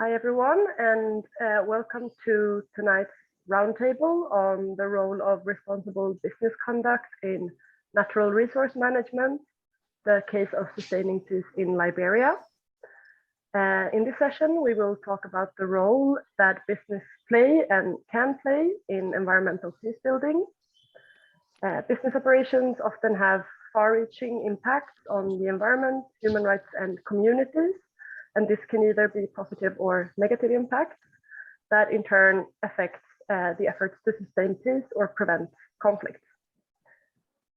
Hi everyone, and welcome to tonight's roundtable on the role of responsible business conduct in natural resource management, the case of sustaining peace in Liberia. In this session, we will talk about the role that business play and can play in environmental peace building. Business operations often have far-reaching impacts on the environment, human rights, and communities. And this can either be positive or negative impacts that in turn affects the efforts to sustain peace or prevent conflict.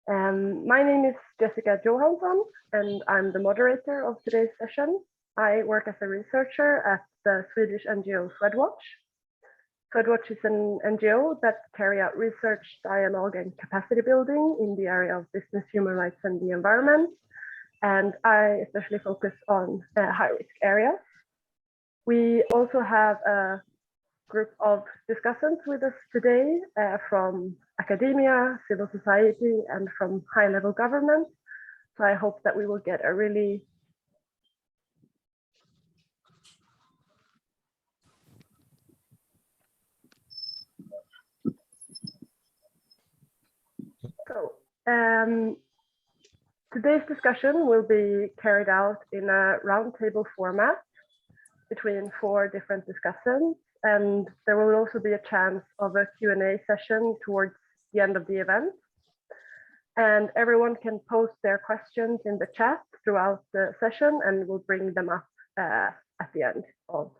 My name is Jessica Johansson, and I'm the moderator of today's session. I work as a researcher at the Swedish NGO Swedwatch. Swedwatch is an NGO that carry out research, dialogue, and capacity building in the area of business, human rights, and the environment. And I especially focus on high-risk areas. We also have a group of discussants with us today from academia, civil society, and from high-level government. So I hope that we will get a really today's discussion will be carried out in a roundtable format between 4 different discussants, and there will also be a chance of a Q&A session towards the end of the event. And everyone can post their questions in the chat throughout the session, and we'll bring them up at the end of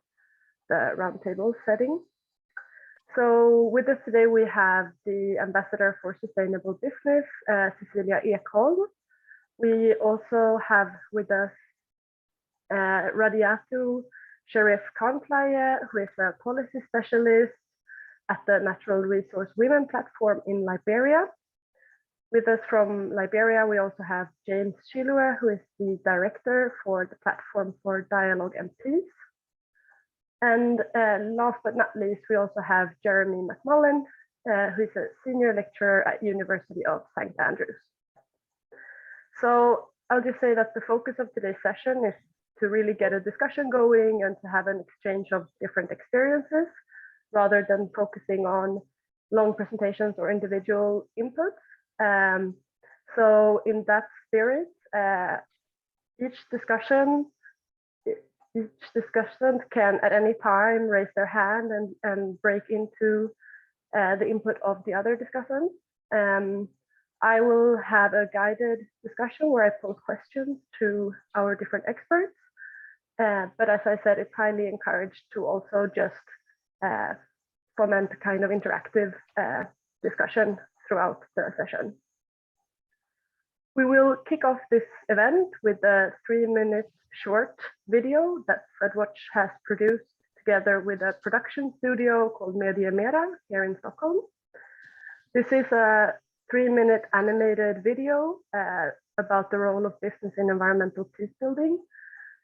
the roundtable setting. So with us today, we have the Ambassador for Sustainable Business, Cecilia Ekholm. We also have with us Radiatu Sharif Khanflaye, who is a policy specialist at the Natural Resource Women Platform in Liberia. With us from Liberia, we also have James Chilue, who is the director for the Platform for Dialogue and Peace. And last but not least, we also have Jeremy Mcmurlin, who is a senior lecturer at University of St. Andrews. So I'll just say that the focus of today's session is to really get a discussion going and to have an exchange of different experiences rather than focusing on long presentations or individual inputs. So in that spirit, each discussant can at any time raise their hand and break into the input of the other discussants. I will have a guided discussion where I pose questions to our different experts. But as I said, it's highly encouraged to also just foment a kind of interactive discussion throughout the session. We will kick off this event with a 3-minute short video that Swedwatch has produced together with a production studio called Media Mera here in Stockholm. This is a 3-minute animated video about the role of business in environmental peace building.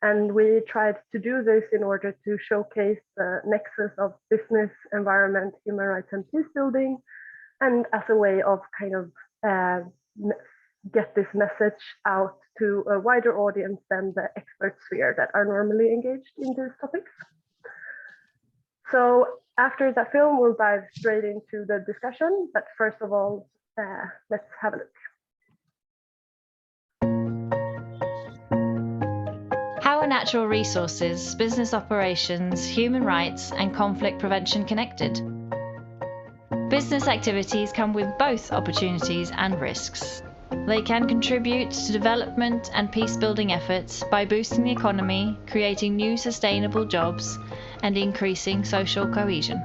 And we tried to do this in order to showcase the nexus of business, environment, human rights, and peace building, and as a way of kind of get this message out to a wider audience than the expert sphere that are normally engaged in these topics. So after that film, we'll dive straight into the discussion. But first of all, let's have a look. How are natural resources, business operations, human rights, and conflict prevention connected? Business activities come with both opportunities and risks. They can contribute to development and peace-building efforts by boosting the economy, creating new sustainable jobs, and increasing social cohesion.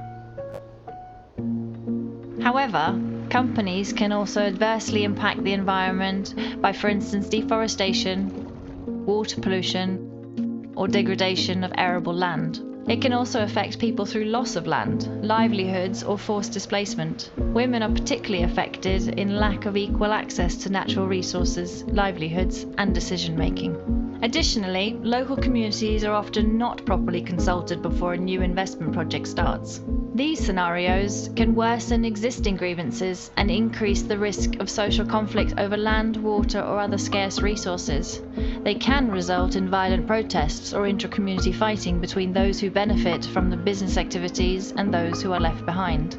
However, companies can also adversely impact the environment by, for instance, deforestation, water pollution, or degradation of arable land. It can also affect people through loss of land, livelihoods, or forced displacement. Women are particularly affected in lack of equal access to natural resources, livelihoods, and decision-making. Additionally, local communities are often not properly consulted before a new investment project starts. These scenarios can worsen existing grievances and increase the risk of social conflict over land, water, or other scarce resources. They can result in violent protests or intra-community fighting between those who benefit from the business activities and those who are left behind.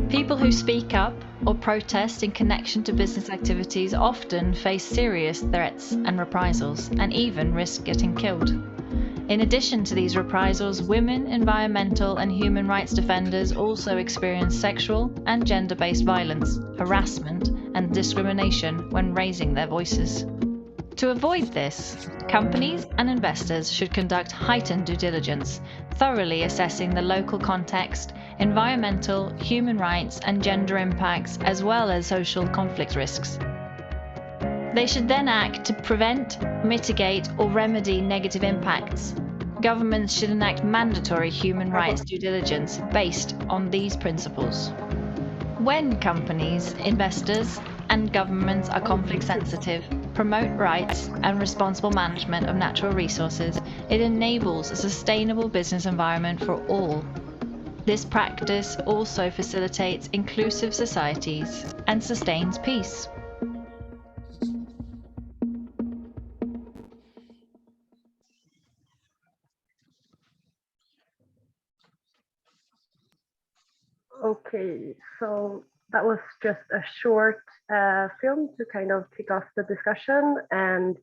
People who speak up or protest in connection to business activities often face serious threats and reprisals, and even risk getting killed. In addition to these reprisals, women, environmental and human rights defenders also experience sexual and gender-based violence, harassment and discrimination when raising their voices. To avoid this, companies and investors should conduct heightened due diligence, thoroughly assessing the local context, environmental, human rights and gender impacts, as well as social conflict risks. They should then act to prevent, mitigate or remedy negative impacts. Governments should enact mandatory human rights due diligence based on these principles. When companies, investors and governments are conflict sensitive, promote rights and responsible management of natural resources, it enables a sustainable business environment for all. This practice also facilitates inclusive societies and sustains peace. Okay, so that was just a short film to kind of kick off the discussion, and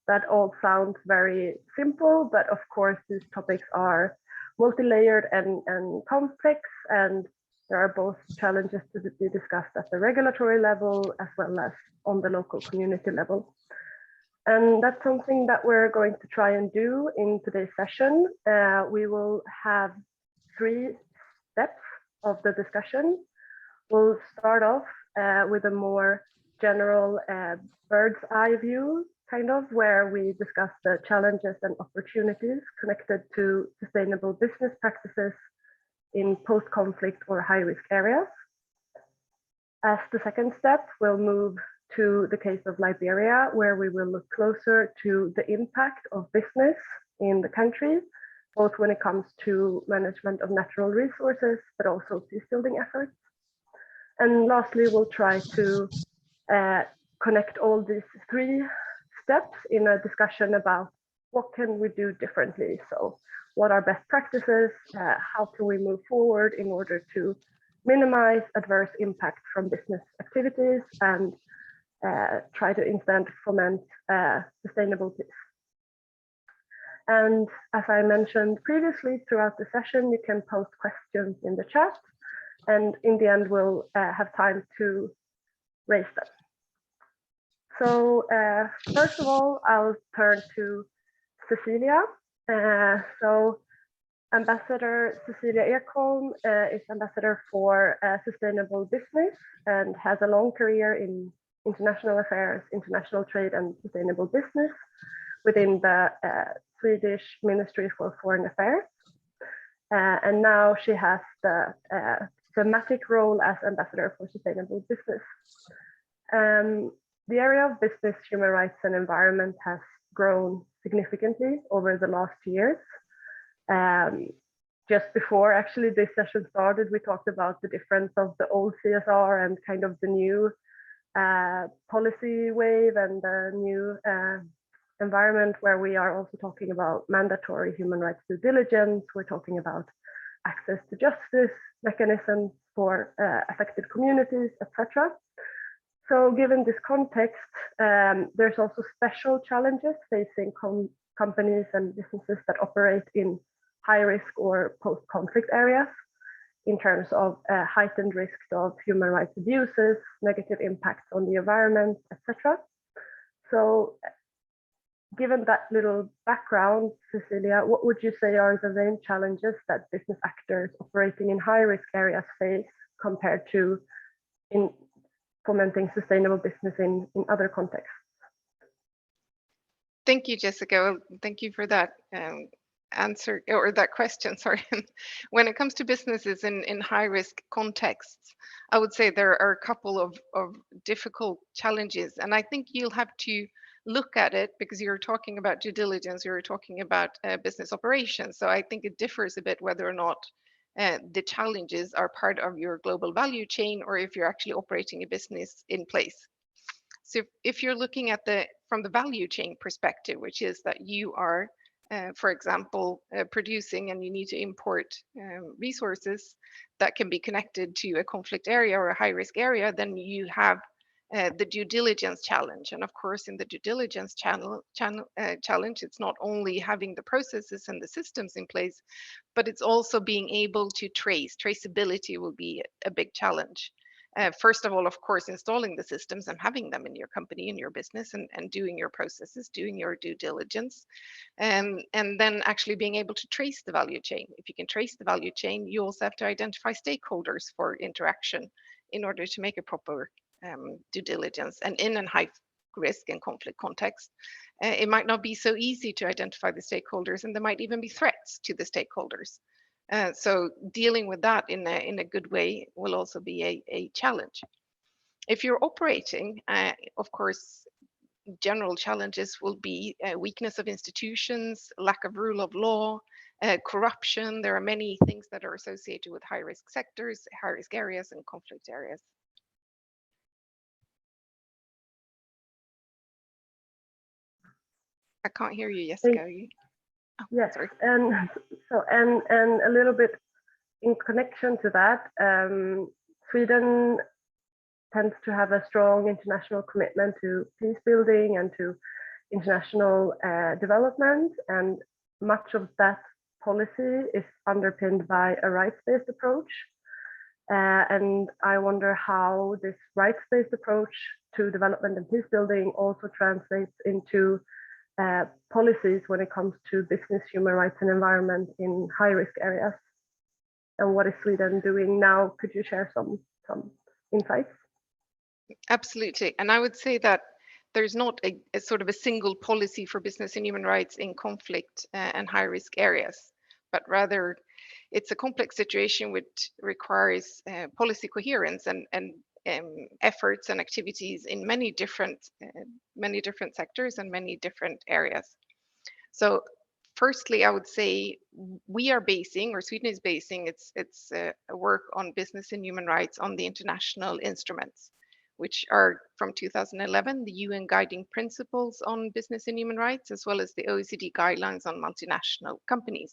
that all sounds very simple, but of course these topics are multi-layered and complex, and there are both challenges to be discussed at the regulatory level as well as on the local community level. And that's something that we're going to try and do in today's session. We will have 3 steps of the discussion. We'll start off with a more general bird's eye view, kind of, where we discuss the challenges and opportunities connected to sustainable business practices in post-conflict or high-risk areas. As the second step, we'll move to the case of Liberia, where we will look closer to the impact of business in the country, both when it comes to management of natural resources, but also peacebuilding efforts. And lastly, we'll try to connect all these 3 steps in a discussion about what can we do differently. So what are best practices? How can we move forward in order to minimize adverse impact from business activities and try to instead foment sustainable peace. And as I mentioned previously throughout the session, you can post questions in the chat, and in the end we'll have time to raise them. So first of all, I'll turn to Cecilia. So Ambassador Cecilia Ekholm is Ambassador for Sustainable Business and has a long career in international affairs, international trade and sustainable business within the Swedish Ministry for Foreign Affairs. And now she has the thematic role as Ambassador for Sustainable Business. The area of business, human rights and environment has grown significantly over the last years. Just before actually this session started, we talked about the difference of the old CSR and kind of the new policy wave and the new environment, where we are also talking about mandatory human rights due diligence. We're talking about access to justice mechanisms for affected communities, etc. So given this context, there's also special challenges facing companies and businesses that operate in high risk or post-conflict areas in terms of heightened risks of human rights abuses, negative impacts on the environment, etc. So given that little background, Cecilia, what would you say are the main challenges that business actors operating in high-risk areas face compared to in fomenting sustainable business in other contexts? Thank you, Jessica. Well, thank you for that answer, or that question, sorry. When it comes to businesses in high-risk contexts, I would say there are a couple of difficult challenges, and I think you'll have to look at it, because you're talking about due diligence, you're talking about business operations. So I think it differs a bit whether or not the challenges are part of your global value chain, or if you're actually operating a business in place. So if you're looking at from the value chain perspective, which is that you are, for example, producing and you need to import resources that can be connected to a conflict area or a high risk area, then you have the due diligence challenge. And of course, in the due diligence challenge, it's not only having the processes and the systems in place, but it's also being able to trace. Traceability will be a big challenge. First of all, of course, installing the systems and having them in your company, in your business, and doing your processes, doing your due diligence, and then actually being able to trace the value chain. If you can trace the value chain, you also have to identify stakeholders for interaction in order to make a proper due diligence. And in a high risk and conflict context, it might not be so easy to identify the stakeholders, and there might even be threats to the stakeholders. So dealing with that in a good way will also be a challenge. If you're operating, of course, general challenges will be weakness of institutions, lack of rule of law, corruption. There are many things that are associated with high-risk sectors, high-risk areas, and conflict areas. I can't hear you, Jessica. Oh, yes, sorry. And so and a little bit in connection to that, Sweden tends to have a strong international commitment to peace building and to international development, and much of that policy is underpinned by a rights-based approach. And I wonder how this rights-based approach to development and peace building also translates into policies when it comes to business, human rights, and environment in high-risk areas. And what is Sweden doing now? Could you share some insights? Absolutely. And I would say that there's not a sort of a single policy for business and human rights in conflict and high-risk areas, but rather it's a complex situation which requires policy coherence and efforts and activities in many different sectors and many different areas. So firstly, I would say we are basing, or Sweden is basing its work on business and human rights on the international instruments, which are from 2011, the UN Guiding Principles on Business and Human Rights, as well as the OECD Guidelines on Multinational Companies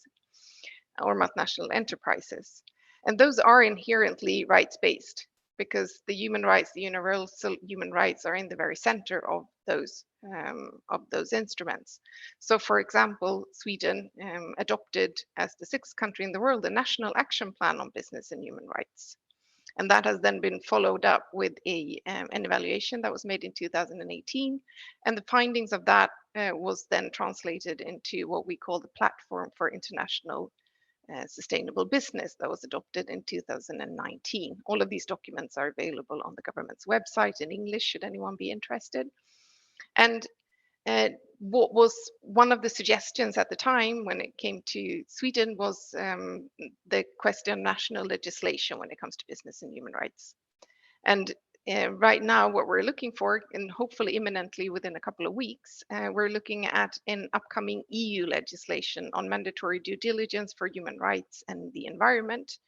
or Multinational Enterprises. And those are inherently rights-based, because the human rights, the universal human rights, are in the very center of those instruments. So, for example, Sweden adopted, as the 6th country in the world, a national action plan on business and human rights. And that has then been followed up with an evaluation that was made in 2018. And the findings of that was then translated into what we call the Platform for International Sustainable Business that was adopted in 2019. All of these documents are available on the government's website in English, should anyone be interested. And what was one of the suggestions at the time when it came to Sweden was the question of national legislation when it comes to business and human rights. And right now, what we're looking for, and hopefully imminently within a couple of weeks, we're looking at an upcoming EU legislation on mandatory due diligence for human rights and the environment,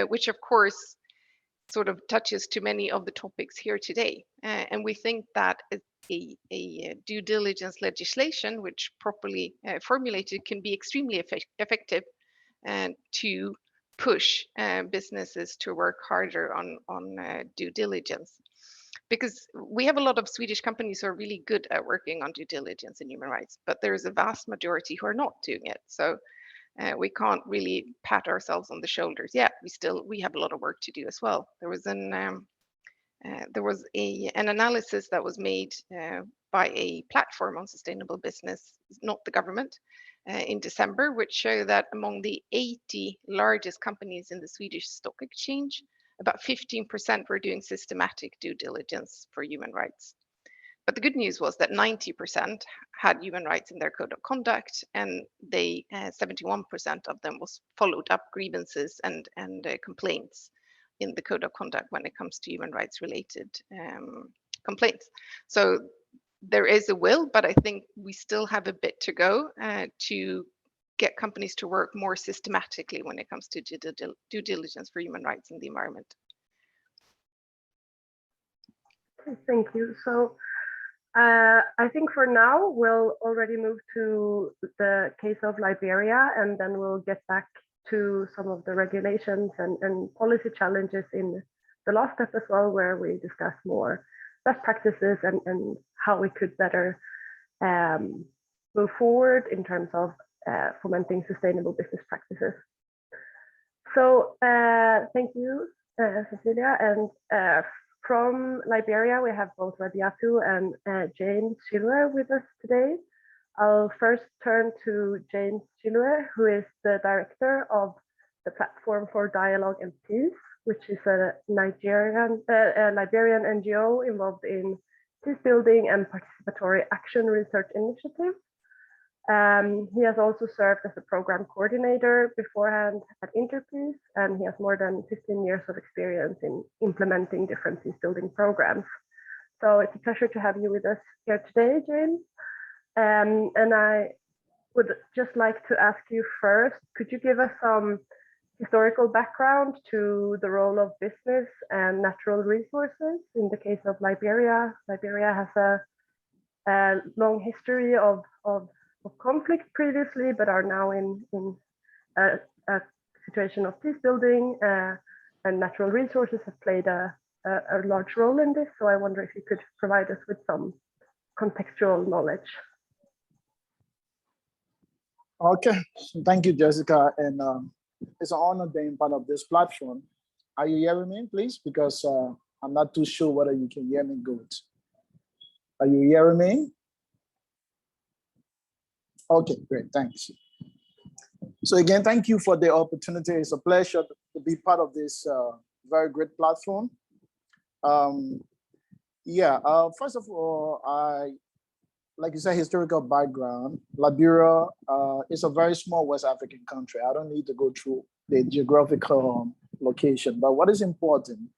which of course sort of touches to many of the topics here today. And we think that a due diligence legislation, which properly formulated, can be extremely effective to push businesses to work harder on due diligence. Because we have a lot of Swedish companies who are really good at working on due diligence and human rights, but there's a vast majority who are not doing it. So we can't really pat ourselves on the shoulders. Yeah, we have a lot of work to do as well. There was an analysis that was made by a platform on sustainable business, not the government, in December, which showed that among the 80 largest companies in the Swedish stock exchange, about 15% were doing systematic due diligence for human rights. But the good news was that 90% had human rights in their code of conduct, and 71% of them was followed up grievances and complaints in the code of conduct when it comes to human rights related complaints. So there is a will, but I think we still have a bit to go to get companies to work more systematically when it comes to due diligence for human rights and the environment. Thank you. So I think for now, we'll already move to the case of Liberia, and then we'll get back to some of the regulations and policy challenges in the last step as well, where we discuss more best practices and how we could better move forward in terms of fomenting sustainable business practices. So thank you, Cecilia. And from Liberia, we have both Radiatu and James Gilroy with us today. I'll first turn to James Gilroy, who is the director of the Platform for Dialogue and Peace, which is a Liberian NGO involved in peace building and participatory action research initiatives. He has also served as a program coordinator beforehand at Interpeace, and he has more than 15 years of experience in implementing different peace building programs. So it's a pleasure to have you with us here today, James. And I would just like to ask you first, could you give us some historical background to the role of business and natural resources in the case of Liberia? Liberia has a long history of conflict previously, but are now in a situation of peace building, and natural resources have played a large role in this. So I wonder if you could provide us with some contextual knowledge. Okay, thank you, Jessica, and it's an honor being part of this platform. Are you hearing me, please? Because I'm not too sure whether you can hear me good. Are you hearing me? Okay, great, thanks. So again, thank you for the opportunity. It's a pleasure to be part of this very great platform. First of all, like you said, historical background. Liberia is a very small West African country. I don't need to go through the geographical location, but what is important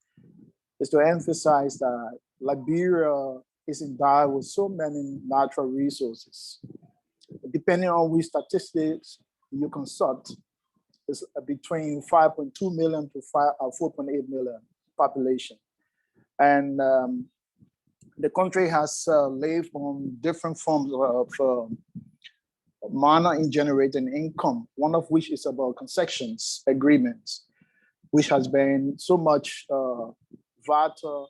is to emphasize that Liberia is endowed with so many natural resources. Depending on which statistics you consult, it's between 5.2 million to 4.8 million population. And the country has lived on different forms of manner in generating income, one of which is about concessions agreements, which has been so much vital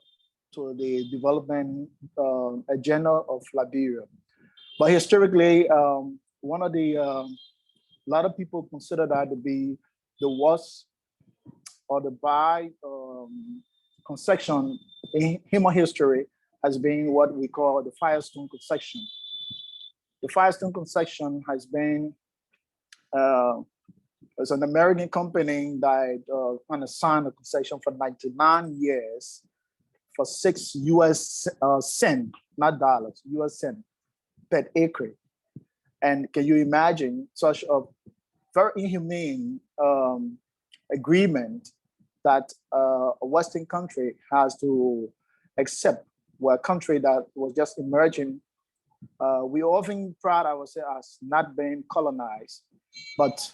to the development agenda of Liberia. But historically, one of the, a lot of people consider that to be the worst or the bad concession in human history has been what we call the Firestone Conception. The Firestone Conception has been, it's an American company that signed a concession for 99 years for 6 US cents, not dollars, US cents per acre. And can you imagine such a very inhumane agreement that a Western country has to accept, where a country that was just emerging? We often pride ourselves as not being colonized, but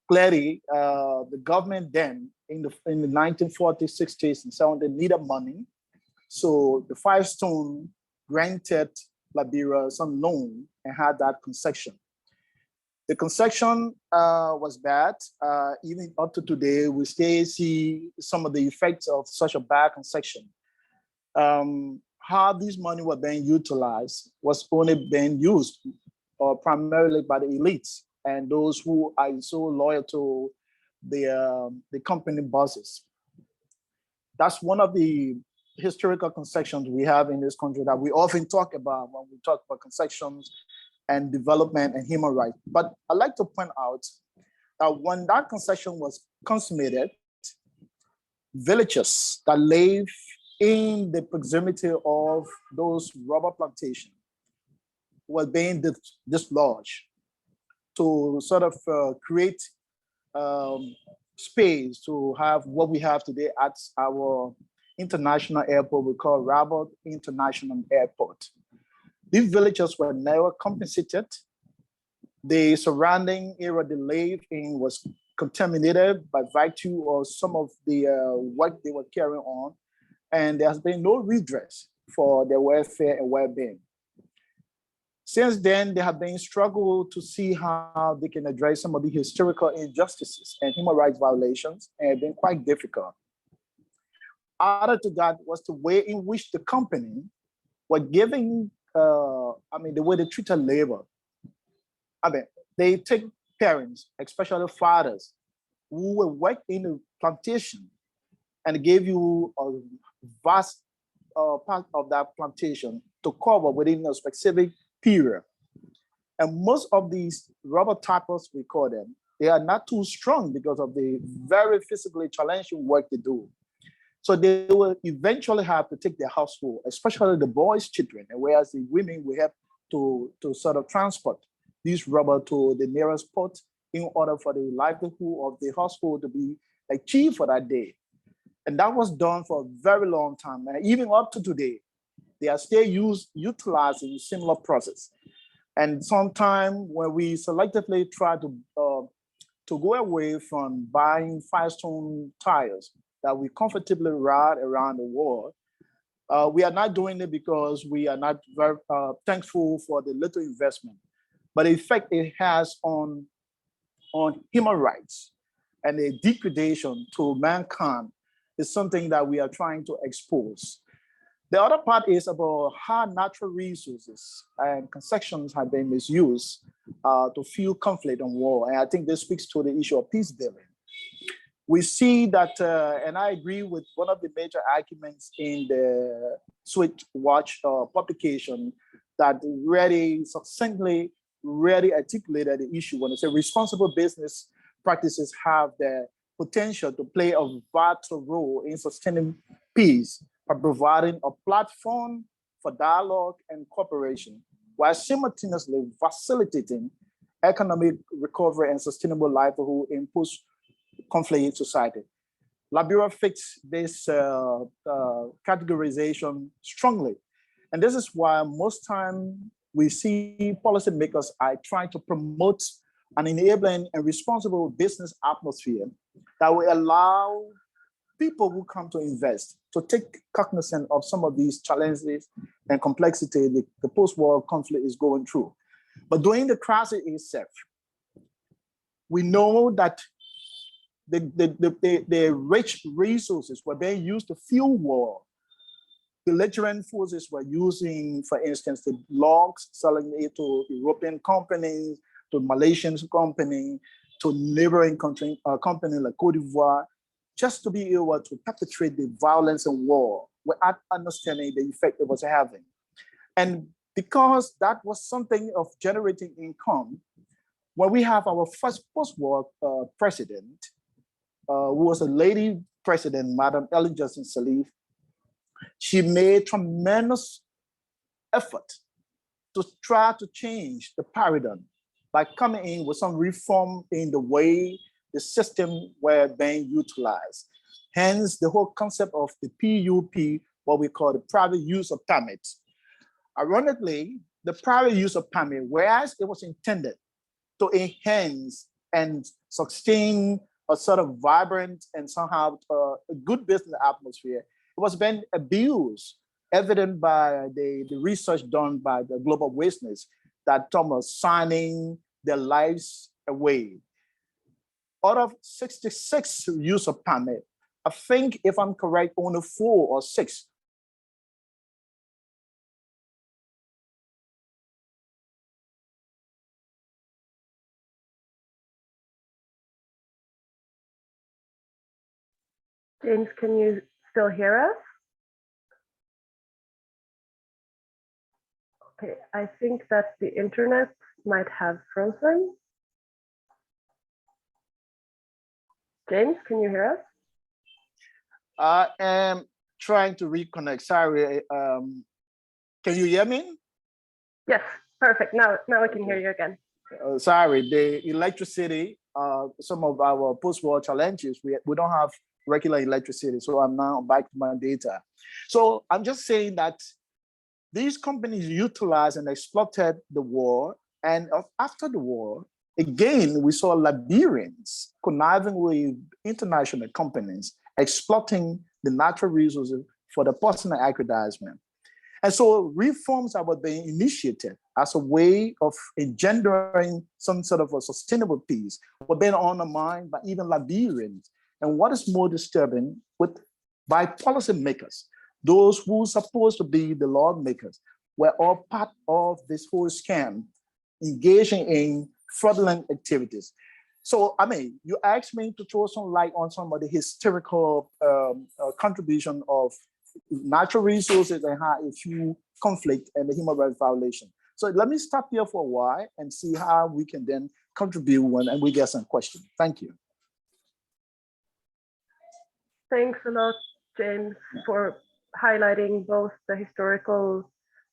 clearly the government then in the 1940s, 60s, and 70s needed money. So the Firestone granted Liberia some loan and had that concession. The concession was bad. Even up to today, we still see some of the effects of such a bad concession. How this money was being utilized was only being used primarily by the elites and those who are so loyal to the company bosses. That's one of the historical concessions we have in this country that we often talk about when we talk about concessions and development and human rights. But I'd like to point out that when that concession was consummated, villages that live in the proximity of those rubber plantations were being dislodged to sort of create space to have what we have today at our international airport we call Rabat International Airport. These villages were never compensated. The surrounding area they lived in was contaminated by virtue of some of the work they were carrying on, and there has been no redress for their welfare and well-being. Since then, there have been struggle to see how they can address some of the historical injustices and human rights violations, and it's been quite difficult. Added to that was the way in which the company were giving, the way they treated labor. They take parents, especially fathers, who will work in a plantation and give you a vast part of that plantation to cover within a specific period. And most of these rubber tappers, we call them, they are not too strong because of the very physically challenging work they do. So they will eventually have to take their household, especially the boys' children, and whereas the women will have to sort of transport these rubber to the nearest port in order for the livelihood of the household to be achieved for that day. And that was done for a very long time. And even up to today, they are still utilizing similar process. And sometimes when we selectively try to go away from buying Firestone tires that we comfortably ride around the world, we are not doing it because we are not very thankful for the little investment, but the effect it has on human rights and the degradation to mankind is something that we are trying to expose. The other part is about how natural resources and concessions have been misused to fuel conflict and war. And I think this speaks to the issue of peace building. We see that, and I agree with one of the major arguments in the Swedwatch publication that really succinctly articulated the issue when they say responsible business practices have the potential to play a vital role in sustaining peace by providing a platform for dialogue and cooperation, while simultaneously facilitating economic recovery and sustainable livelihood in post-conflict society. Liberia fits this categorization strongly. And this is why most time we see policymakers are trying to promote an enabling and responsible business atmosphere that will allow people who come to invest to take cognizance of some of these challenges and complexity the post-war conflict is going through. But during the crisis itself, we know that the rich resources were being used to fuel war. Belligerent forces were using, for instance, the logs, selling it to European companies, to Malaysian companies, to neighboring companies like Cote d'Ivoire, just to be able to perpetrate the violence and war without understanding the effect it was having. And because that was something of generating income, when we have our first post-war president, who was a lady president, Madam Ellen Johnson Sirleaf, she made tremendous effort to try to change the paradigm by coming in with some reform in the way the system were being utilized. Hence, the whole concept of the PUP, what we call the private use of permits. Ironically, the private use of permit, whereas it was intended to enhance and sustain a sort of vibrant and somehow a good business atmosphere, it was being abused, evident by the research done by the Global Witness that Thomas signing their lives away. Out of 66 use of permit, I think, if I'm correct, only 4 or 6 James, can you still hear us? Okay, I think that the internet might have frozen. James, can you hear us? I am trying to reconnect. Sorry. Can you hear me? Yes, perfect. Now I can hear you again. Sorry, the electricity, some of our post-war challenges, we don't have regular electricity. So I'm now back to my data. So I'm just saying that these companies utilized and exploited the war, and after the war, again, we saw Liberians conniving with international companies, exploiting the natural resources for the personal aggrandizement. And so reforms that were being initiated as a way of engendering some sort of a sustainable peace were being undermined by even Liberians. And what is more disturbing, by policymakers, those who are supposed to be the lawmakers, were all part of this whole scam, engaging in fraudulent activities. So, I mean, you asked me to throw some light on some of the historical contribution of natural resources and how it fuel conflict and the human rights violation. So let me stop here for a while and see how we can then contribute when we get some questions. Thank you. Thanks a lot, James, for highlighting both the historical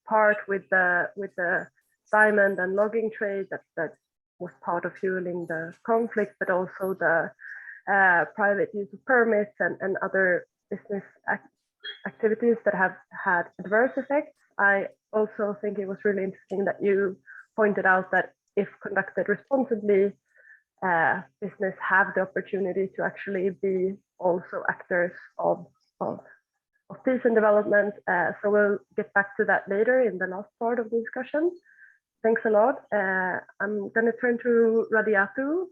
part with the diamond and logging trade that was part of fueling the conflict, but also the private use of permits and other business activities that have had adverse effects. I also think it was really interesting that you pointed out that if conducted responsibly, business have the opportunity to actually be also actors of peace and development. So we'll get back to that later in the last part of the discussion. Thanks a lot. I'm going to turn to Radiatu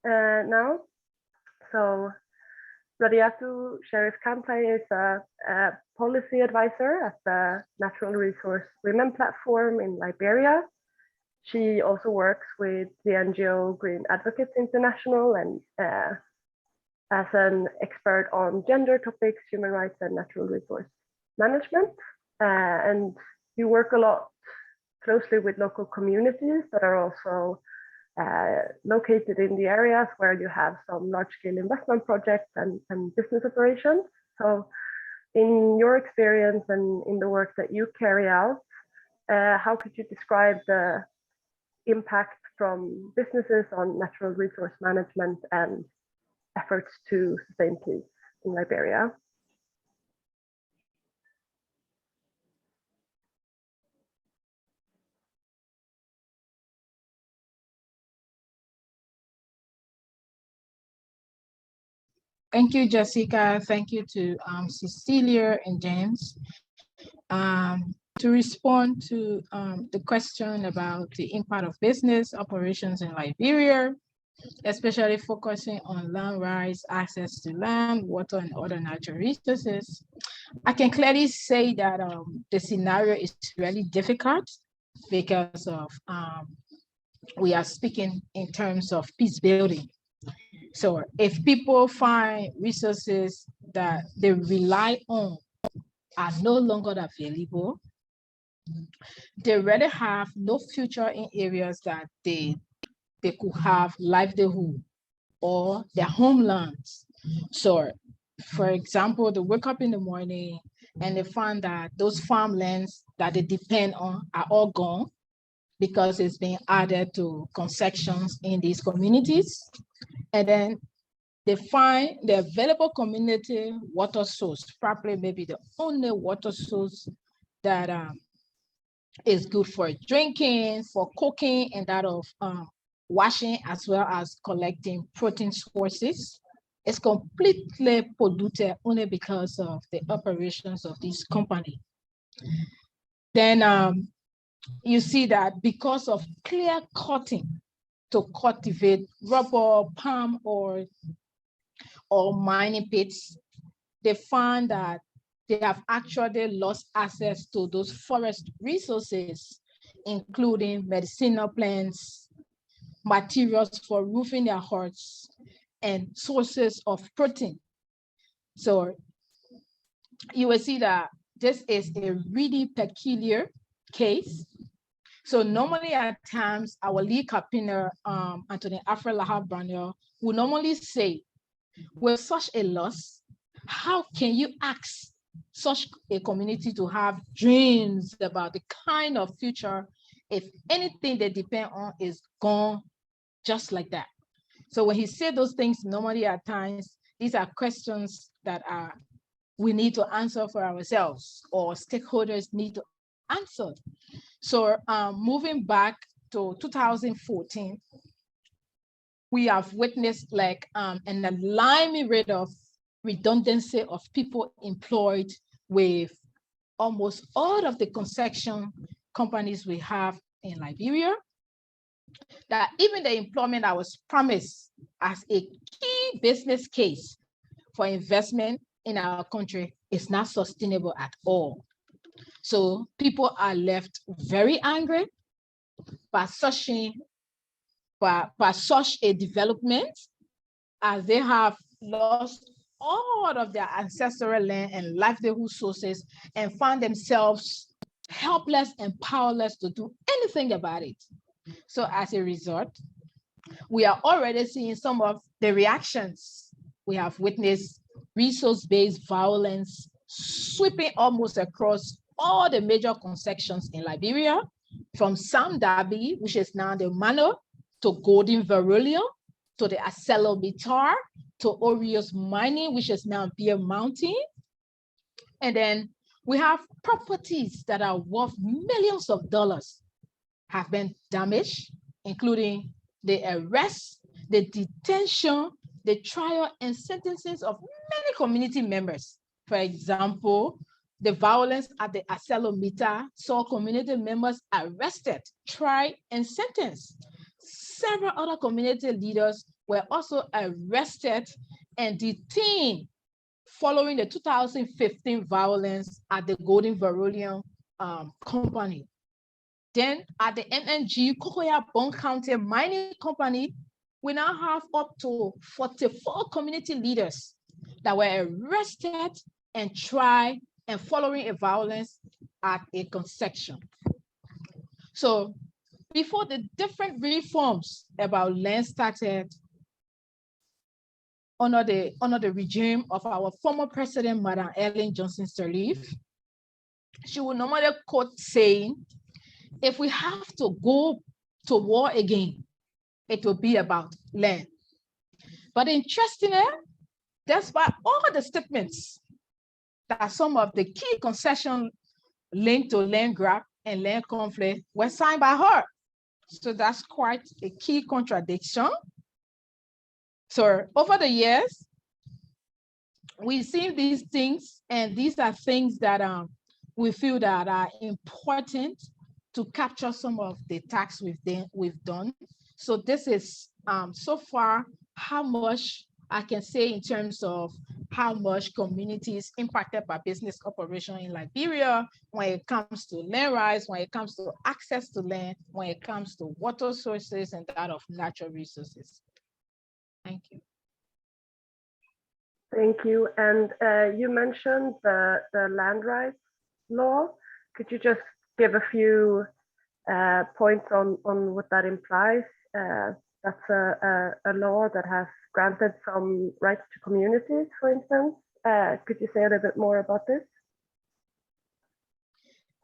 now. So Radiatu Sheriff Kantai is a policy advisor at the Natural Resource Women Platform in Liberia. She also works with the NGO Green Advocates International and as an expert on gender topics, human rights, and natural resource management. And you work a lot closely with local communities that are also located in the areas where you have some large-scale investment projects and business operations. So in your experience and in the work that you carry out, how could you describe the impact from businesses on natural resource management and efforts to sustain peace in Liberia? Thank you, Jessica. Thank you to Cecilia and James. To respond to the question about the impact of business operations in Liberia, especially focusing on land rights, access to land, water, and other natural resources, I can clearly say that the scenario is really difficult because of we are speaking in terms of peace building. So if people find resources that they rely on are no longer available, they really have no future in areas that they could have livelihood or their homelands. So for example, they wake up in the morning and they find that those farmlands that they depend on are all gone because it's being added to concessions in these communities. And then they find the available community water source, probably maybe the only water source that is good for drinking, for cooking, and that of washing, as well as collecting protein sources. It's completely polluted only because of the operations of this company. Then you see that because of clear cutting to cultivate rubber, palm, or mining pits, they found that they have actually lost access to those forest resources, including medicinal plants, materials for roofing their huts, and sources of protein. So you will see that this is a really peculiar case. So normally at times, our lead campaigner, Anthony Afrelahab-Braniel, will normally say, with such a loss, how can you ask such a community to have dreams about the kind of future if anything they depend on is gone just like that? So when he said those things, normally at times, these are questions that we need to answer for ourselves, or stakeholders need to answered. So moving back to 2014, we have witnessed like an alarming rate of redundancy of people employed with almost all of the construction companies we have in Liberia, that even the employment that was promised as a key business case for investment in our country is not sustainable at all. So people are left very angry by such a development, as they have lost all of their ancestral land and livelihood sources and find themselves helpless and powerless to do anything about it. So as a result, we are already seeing some of the reactions. We have witnessed resource-based violence sweeping almost across all the major concessions in Liberia, from Sam Darby, which is now the Mano, to Golden Verolium, to the ArcelorMittal, to Oreos Mining, which is now Beer Mountain. And then we have properties that are worth millions of dollars have been damaged, including the arrest, the detention, the trial and sentences of many community members. For example, the violence at the ArcelorMittal saw community members arrested, tried, and sentenced. Several other community leaders were also arrested and detained following the 2015 violence at the Golden Verolium company. Then at the MNG Cocoa Bond County Mining Company, we now have up to 44 community leaders that were arrested and tried and following a violence at a concession. So before the different reforms about land started under the regime of our former president, Madam Ellen Johnson Sirleaf, she would normally quote saying, if we have to go to war again, it will be about land. But interestingly, despite all the statements that some of the key concessions linked to land grab and land conflict were signed by her. So that's quite a key contradiction. So over the years, we've seen these things, and these are things that we feel that are important to capture some of the tasks we've done. So this is so far how much I can say in terms of how much communities impacted by business operation in Liberia when it comes to land rights, when it comes to access to land, when it comes to water sources and that of natural resources. Thank you. Thank you. And you mentioned the land rights law. Could you just give a few points on what that implies? That's a law that has granted some rights to communities, for instance. Could you say a little bit more about this?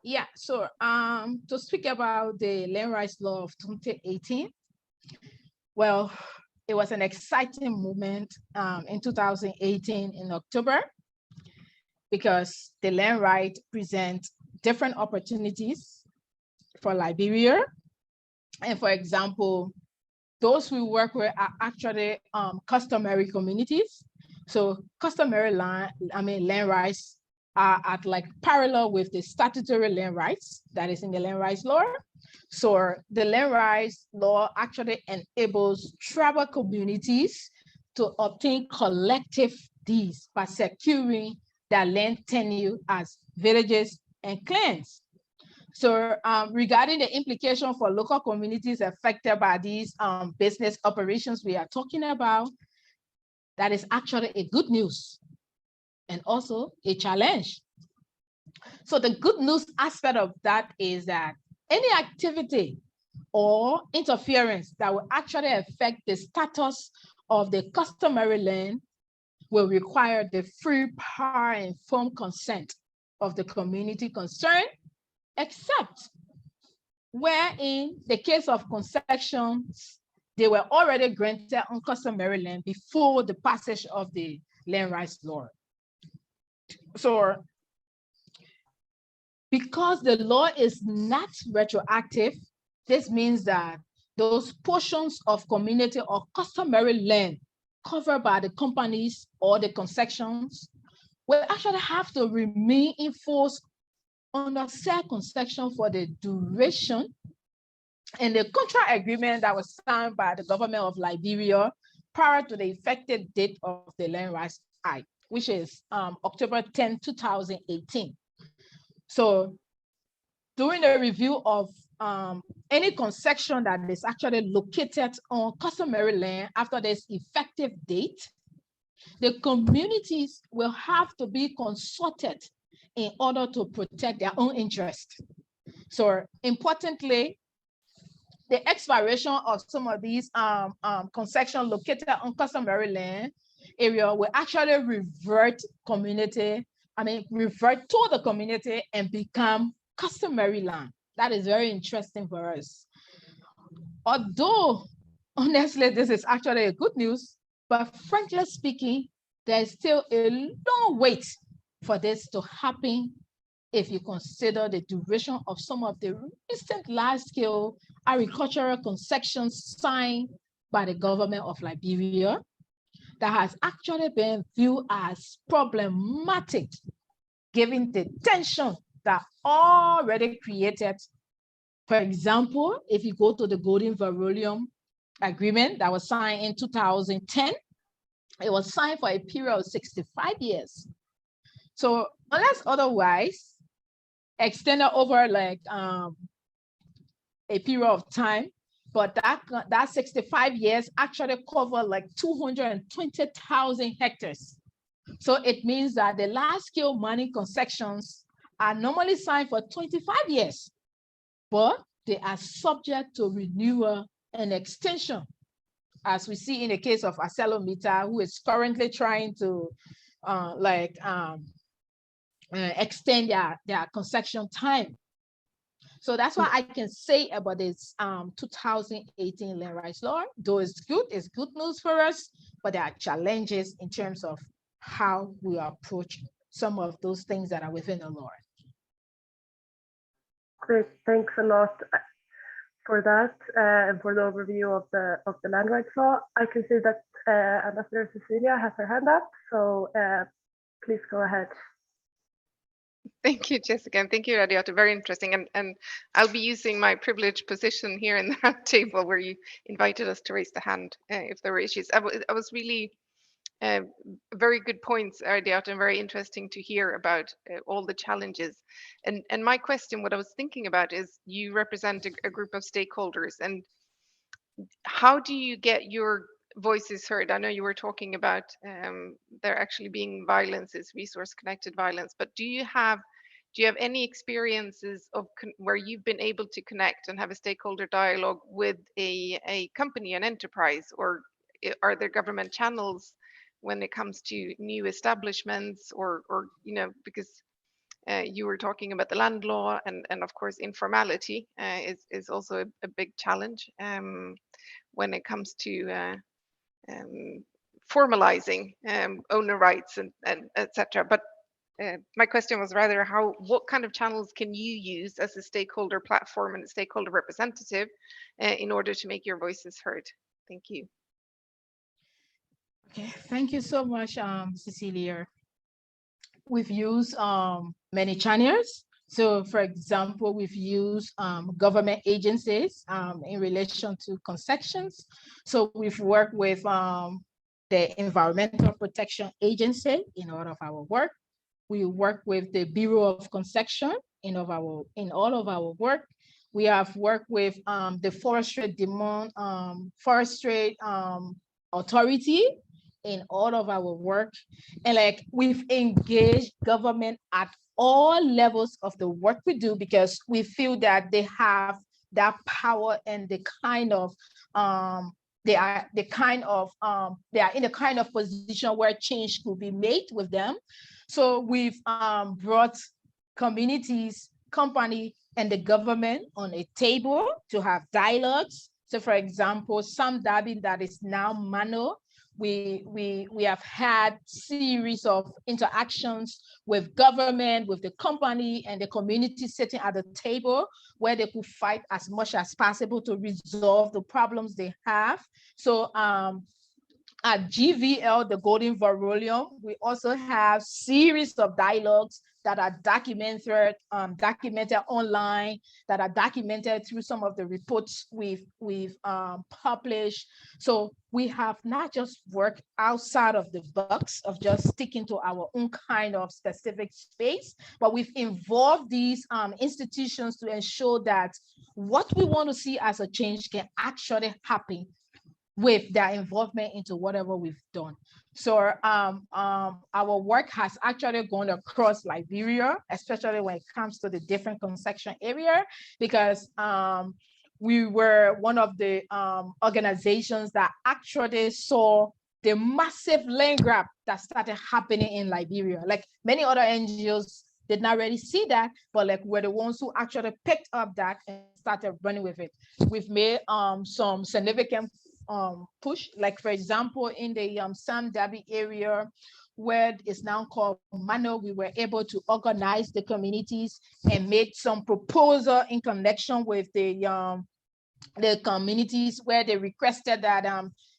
Yeah, so to speak about the land rights law of 2018, well, it was an exciting moment in 2018 in October, because the land right presents different opportunities for Liberia. And for example, those we work with are actually customary communities. So customary land rights are at like parallel with the statutory land rights that is in the land rights law. So the land rights law actually enables tribal communities to obtain collective deeds by securing their land tenure as villages and clans. So regarding the implication for local communities affected by these business operations we are talking about, that is actually a good news and also a challenge. So the good news aspect of that is that any activity or interference that will actually affect the status of the customary land will require the free, prior, and informed consent of the community concerned, except where in the case of concessions, they were already granted on customary land before the passage of the land rights law. So Because the law is not retroactive, this means that those portions of community or customary land covered by the companies or the concessions will actually have to remain in force under said concession for the duration. And the contract agreement that was signed by the government of Liberia prior to the effective date of the Land Rights Act, which is October 10, 2018. So during the review of any concession that is actually located on customary land after this effective date, the communities will have to be consulted in order to protect their own interest. So importantly, the expiration of some of these concessions located on customary land area will actually revert to the community and become customary land. That is very interesting for us. Although, honestly, this is actually a good news, but frankly speaking, there's still a long wait for this to happen if you consider the duration of some of the recent large-scale agricultural concessions signed by the government of Liberia that has actually been viewed as problematic, given the tension that already created. For example, if you go to the Golden Verolium Agreement that was signed in 2010, it was signed for a period of 65 years. So unless otherwise extended over like a period of time, but that 65 years actually covered like 220,000 hectares. So it means that the large-scale mining concessions are normally signed for 25 years, but they are subject to renewal and extension, as we see in the case of ArcelorMittal, who is currently trying to extend their concession time. So that's what I can say about this 2018 Land Rights Law. Though it's good news for us, but there are challenges in terms of how we approach some of those things that are within the law. Great, thanks a lot for that and for the overview of the land rights law. I can see that Ambassador Cecilia has her hand up, so please go ahead. Thank you, Jessica, and thank you, Radiato. Very interesting. And I'll be using my privileged position here in the round table where you invited us to raise the hand if there were issues. I was really very good points, Radiato, and very interesting to hear about all the challenges. And my question, what I was thinking about is you represent a group of stakeholders, and how do you get your voices heard? I know you were talking about there actually being violences, resource connected violence, but do you have any experiences of where you've been able to connect and have a stakeholder dialogue with a company, an enterprise, or are there government channels when it comes to new establishments, or because you were talking about the land law, and of course informality is also a big challenge when it comes to formalizing owner rights and etc. But my question was rather what kind of channels can you use as a stakeholder platform and a stakeholder representative in order to make your voices heard? Thank you. Okay, thank you so much, Cecilia. We've used many channels. So for example, we've used government agencies in relation to concessions. So we've worked with the Environmental Protection Agency in all of our work. We work with the Bureau of Concession in all of our work. We have worked with the Forestry Authority in all of our work. And like we've engaged government at all levels of the work we do, because we feel that they have that power and they are in the kind of position where change could be made with them. So we've brought communities, company, and the government on a table to have dialogues. So for example, Sam Dabin, that is now Mano, we have had series of interactions with government, with the company and the community sitting at the table where they could fight as much as possible to resolve the problems they have. So at GVL, the Golden Volume, we also have series of dialogues that are documented online, that are documented through some of the reports we've published. So we have not just worked outside of the box of just sticking to our own kind of specific space, but we've involved these institutions to ensure that what we want to see as a change can actually happen with their involvement into whatever we've done. So our work has actually gone across Liberia, especially when it comes to the different conception area, because we were one of the organizations that actually saw the massive land grab that started happening in Liberia. Like many other NGOs did not really see that, but like we're the ones who actually picked up that and started running with it. We've made some significant push, like for example, in the Sam Dabi area, where it's now called Mano, we were able to organize the communities and made some proposal in connection with the communities where they requested that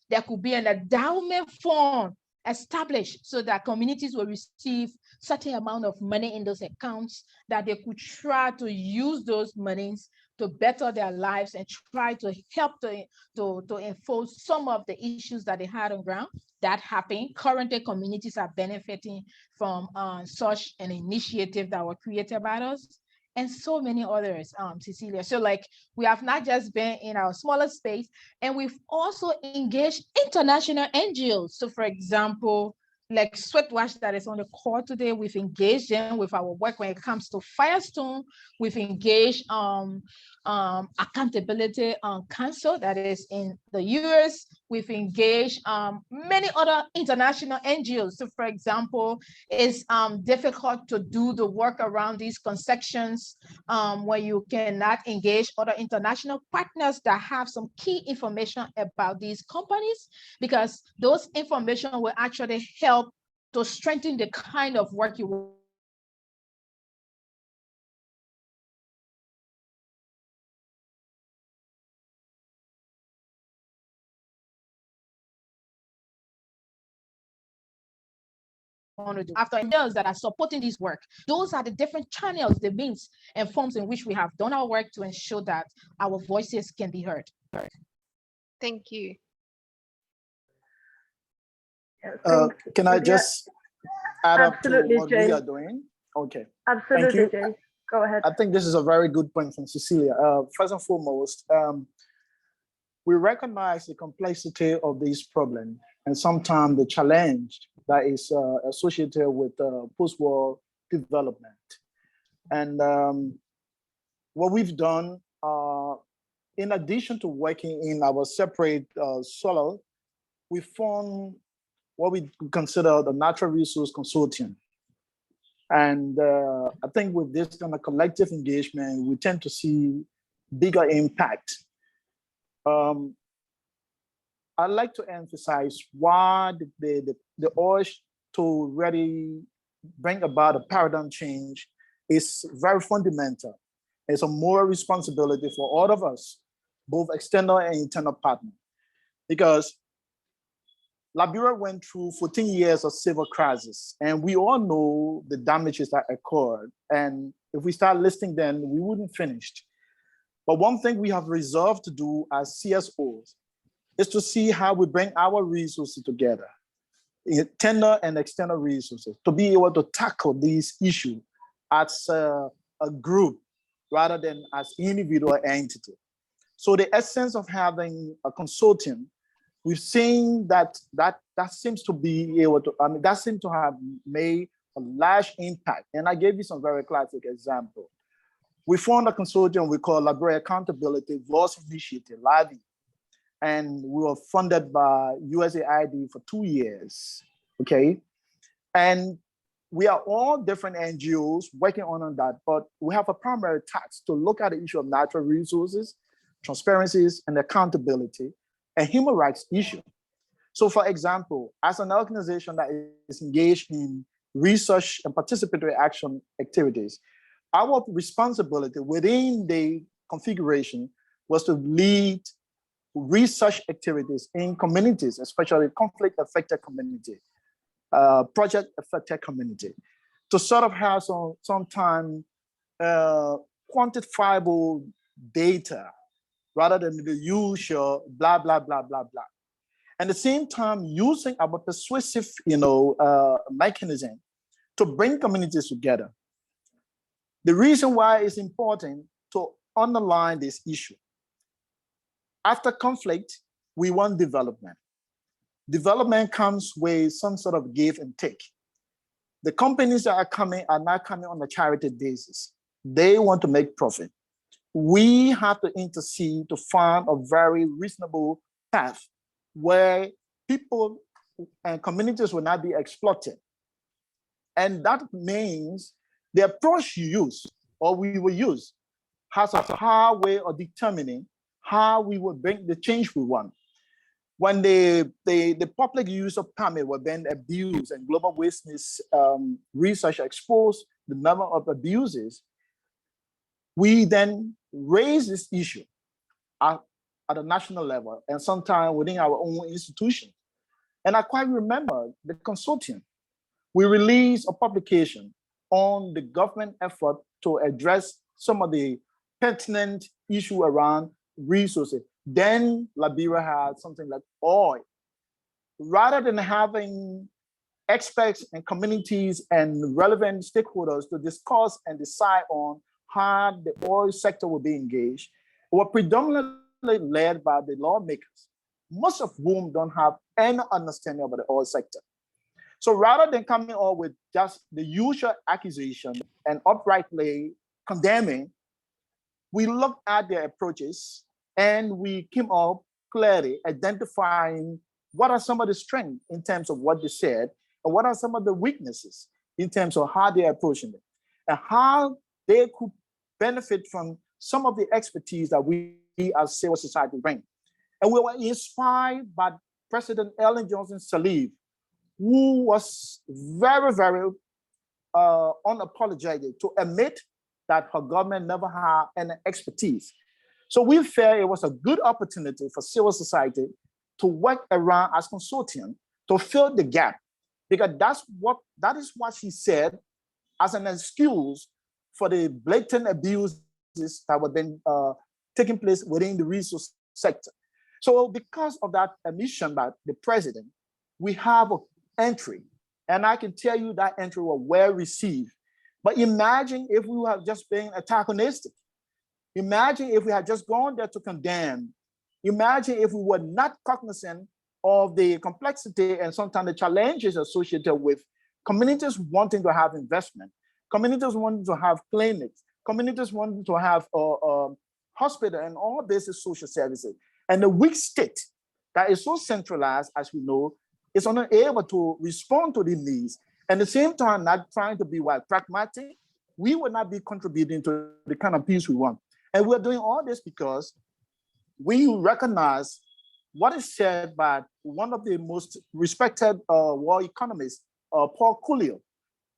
there could be an endowment fund established so that communities will receive certain amount of money in those accounts that they could try to use those monies to better their lives and try to help to enforce some of the issues that they had on ground. That happened. Currently, communities are benefiting from such an initiative that were created by us, and so many others, Cecilia. So like we have not just been in our smaller space, and we've also engaged international NGOs. So for example, like Swedwatch that is on the call today, we've engaged them with our work when it comes to Firestone. We've engaged Accountability Council that is in the US. We've engaged many other international NGOs. So for example, it's difficult to do the work around these concessions where you cannot engage other international partners that have some key information about these companies, because those information will actually help to strengthen the kind of work you want to do. After NGOs that are supporting this work, those are the different channels, the means and forms in which we have done our work to ensure that our voices can be heard. Thank you. Can I just add up to Absolutely, what we James. are doing? Okay. Absolutely, Thank you. James. Go ahead. I think this is a very good point from Cecilia. First and foremost, we recognize the complexity of this problem and sometimes the challenge that is associated with post-war development. And what we've done, in addition to working in our separate solo, we formed what we consider the Natural Resource Consortium. And I think with this kind of collective engagement, we tend to see bigger impact. I'd like to emphasize why the urge to really bring about a paradigm change is very fundamental. It's a moral responsibility for all of us, both external and internal partners, because Liberia went through 14 years of civil crisis, and we all know the damages that occurred. And if we start listing them, we wouldn't finish. But one thing we have resolved to do as CSOs is to see how we bring our resources together, internal and external resources, to be able to tackle these issues as a group rather than as individual entity. So the essence of having a consortium, we've seen that seems to be able to, that seems to have made a large impact. And I gave you some very classic examples. We formed a consortium we call Liberia Accountability Voice Initiative, LIVE, and we were funded by USAID for 2 years, okay? And we are all different NGOs working on that, but we have a primary task to look at the issue of natural resources, transparencies, and accountability, and human rights issue. So for example, as an organization that is engaged in research and participatory action activities, our responsibility within the configuration was to lead research activities in communities, especially conflict-affected community, project-affected community, to sort of have some quantifiable data rather than the usual blah, blah, blah, blah, blah. At the same time, using our persuasive, mechanism to bring communities together. The reason why it's important to underline this issue. After conflict, we want development. Development comes with some sort of give and take. The companies that are coming are not coming on a charity basis. They want to make profit. We have to intercede to find a very reasonable path where people and communities will not be exploited. And that means the approach you use or we will use has a hard way of determining how we will bring the change we want. When the public use of permit were being abused and global wasteness research exposed the number of abuses, we then raise this issue at a national level and sometimes within our own institution. And I quite remember the consortium. We released a publication on the government effort to address some of the pertinent issue around resources. Then Liberia had something like oil. Rather than having experts and communities and relevant stakeholders to discuss and decide on how the oil sector will be engaged, were predominantly led by the lawmakers, most of whom don't have any understanding about the oil sector. So rather than coming on with just the usual accusation and uprightly condemning, we looked at their approaches and we came up clearly identifying what are some of the strengths in terms of what they said and what are some of the weaknesses in terms of how they're approaching it and how they could benefit from some of the expertise that we as civil society bring. And we were inspired by President Ellen Johnson Sirleaf, who was very, very unapologetic to admit that her government never had any expertise. So we felt it was a good opportunity for civil society to work around as consortium to fill the gap, because that is what she said as an excuse for the blatant abuses that were then taking place within the resource sector. So because of that admission by the president, we have an entry, and I can tell you that entry was well received. But imagine if we had just been antagonistic. Imagine if we had just gone there to condemn. Imagine if we were not cognizant of the complexity and sometimes the challenges associated with communities wanting to have investment, communities wanting to have clinics, communities wanting to have hospital and all basic social services. And the weak state that is so centralized, as we know, is unable to respond to the needs. And at the same time, not trying to be pragmatic, we will not be contributing to the kind of peace we want. And we're doing all this because we recognize what is said by one of the most respected world economists, Paul Coolio,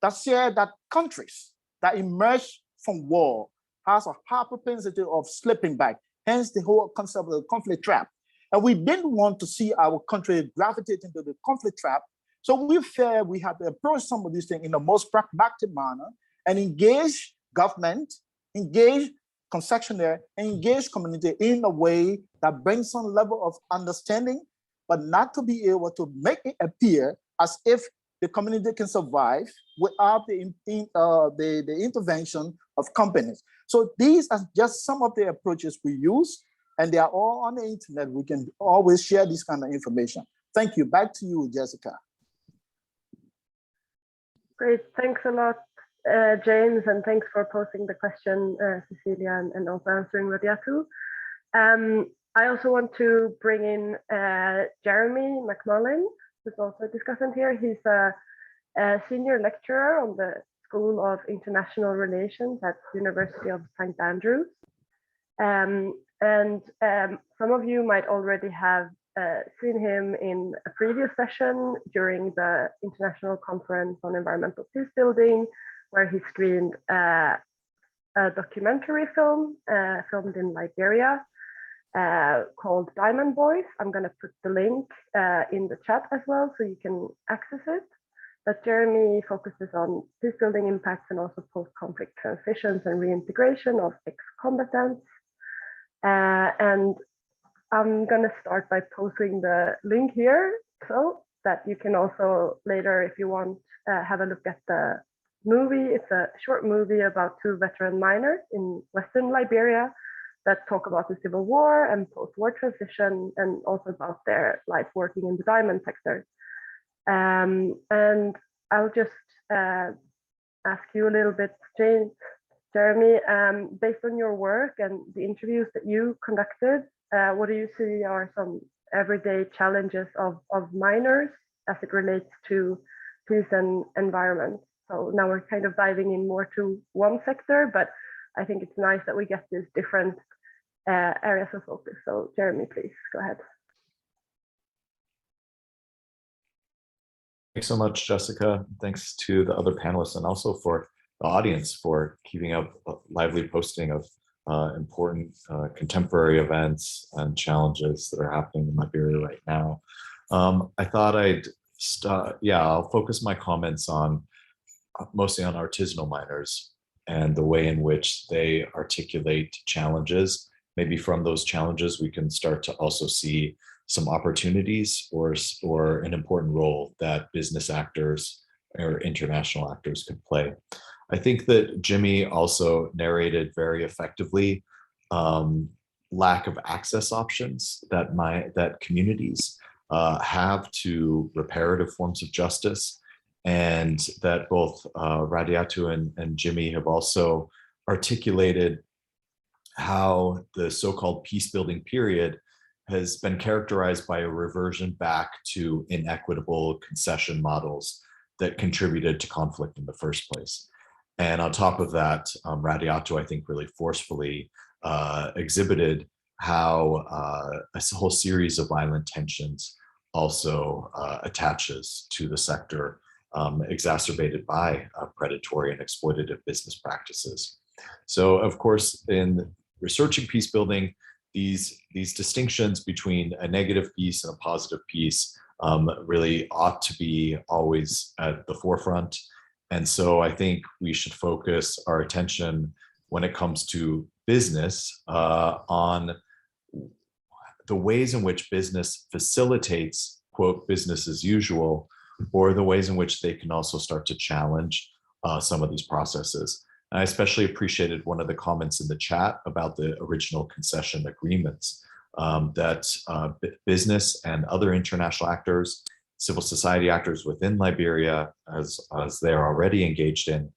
that said that countries that emerge from war has a high propensity of slipping back, hence the whole concept of the conflict trap. And we didn't want to see our country gravitate into the conflict trap. So we felt we had to approach some of these things in the most pragmatic manner and engage government, engage concessionaire, and engage community in a way that brings some level of understanding, but not to be able to make it appear as if the community can survive without the intervention of companies. So these are just some of the approaches we use, and they are all on the internet. We can always share this kind of information. Thank you. Back to you, Jessica. Great. Thanks a lot, James, and thanks for posing the question, Cecilia, and also answering Radiatu. I also want to bring in Jeremy Mcmurlin, who's also a discussant here. He's a senior lecturer on the School of International Relations at University of St. Andrews. And some of you might already have seen him in a previous session during the International Conference on Environmental Peacebuilding, where he screened a documentary film filmed in Liberia called Diamond Boys. I'm going to put the link in the chat as well, so you can access it. But Jeremy focuses on peacebuilding impacts and also post-conflict transitions and reintegration of ex-combatants. And I'm going to start by posting the link here so that you can also later, if you want, have a look at the movie. It's a short movie about 2 veteran miners in Western Liberia that talk about the Civil War and post-war transition, and also about their life working in the diamond sector. And I'll just ask you a little bit, Jeremy, based on your work and the interviews that you conducted, what do you see are some everyday challenges of miners as it relates to peace and environment? So now we're kind of diving in more to one sector, but I think it's nice that we get these different areas of focus. So Jeremy, please go ahead. Thanks so much, Jessica. Thanks to the other panelists and also for the audience for keeping up lively posting of important contemporary events and challenges that are happening in Liberia right now. I thought I'd start, I'll focus my comments on mostly on artisanal miners and the way in which they articulate challenges. Maybe from those challenges, we can start to also see some opportunities or an important role that business actors or international actors could play. I think that Jimmy also narrated very effectively lack of access options that communities have to reparative forms of justice, and that both Radiatu and Jimmy have also articulated how the so-called peace-building period has been characterized by a reversion back to inequitable concession models that contributed to conflict in the first place. And on top of that, Radiatu, I think, really forcefully exhibited how a whole series of violent tensions also attaches to the sector, exacerbated by predatory and exploitative business practices. So, of course, in researching peace building, these distinctions between a negative piece and a positive piece really ought to be always at the forefront. And so I think we should focus our attention when it comes to business on the ways in which business facilitates, quote, business as usual, or the ways in which they can also start to challenge some of these processes. I especially appreciated one of the comments in the chat about the original concession agreements that business and other international actors, civil society actors within Liberia, as they are already engaged in,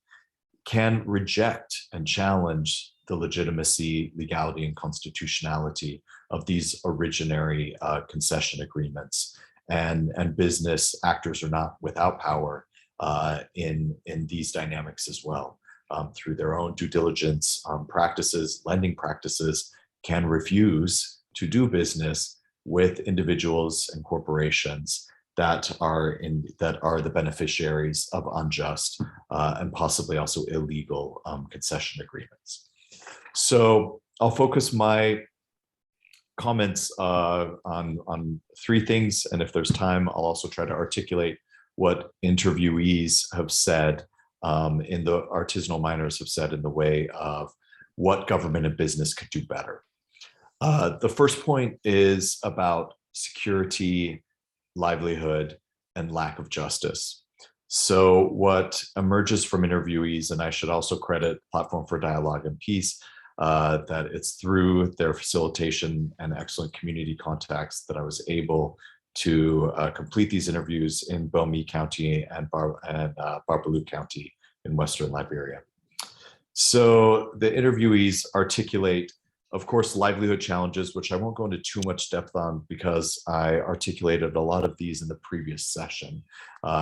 can reject and challenge the legitimacy, legality, and constitutionality of these originary concession agreements. And business actors are not without power in these dynamics as well. Through their own due diligence practices, lending practices, can refuse to do business with individuals and corporations that are the beneficiaries of unjust and possibly also illegal concession agreements. So I'll focus my comments on 3 things, and if there's time, I'll also try to articulate what interviewees have said in the artisanal miners have said in the way of what government and business could do better. The first point is about security, livelihood, and lack of justice. So what emerges from interviewees, and I should also credit Platform for Dialogue and Peace, that it's through their facilitation and excellent community contacts that I was able to complete these interviews in Bomi County and Barbalu County in Western Liberia. So the interviewees articulate, of course, livelihood challenges, which I won't go into too much depth on because I articulated a lot of these in the previous session.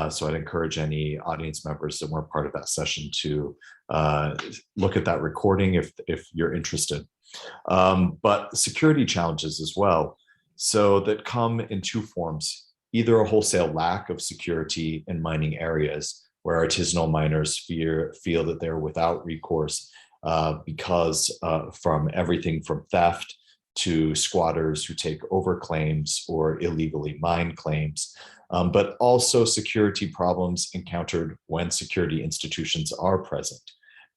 So I'd encourage any audience members that weren't part of that session to look at that recording if you're interested. But security challenges as well. So that come in two forms, either a wholesale lack of security in mining areas where artisanal miners feel that they're without recourse because from everything from theft to squatters who take over claims or illegally mine claims, but also security problems encountered when security institutions are present,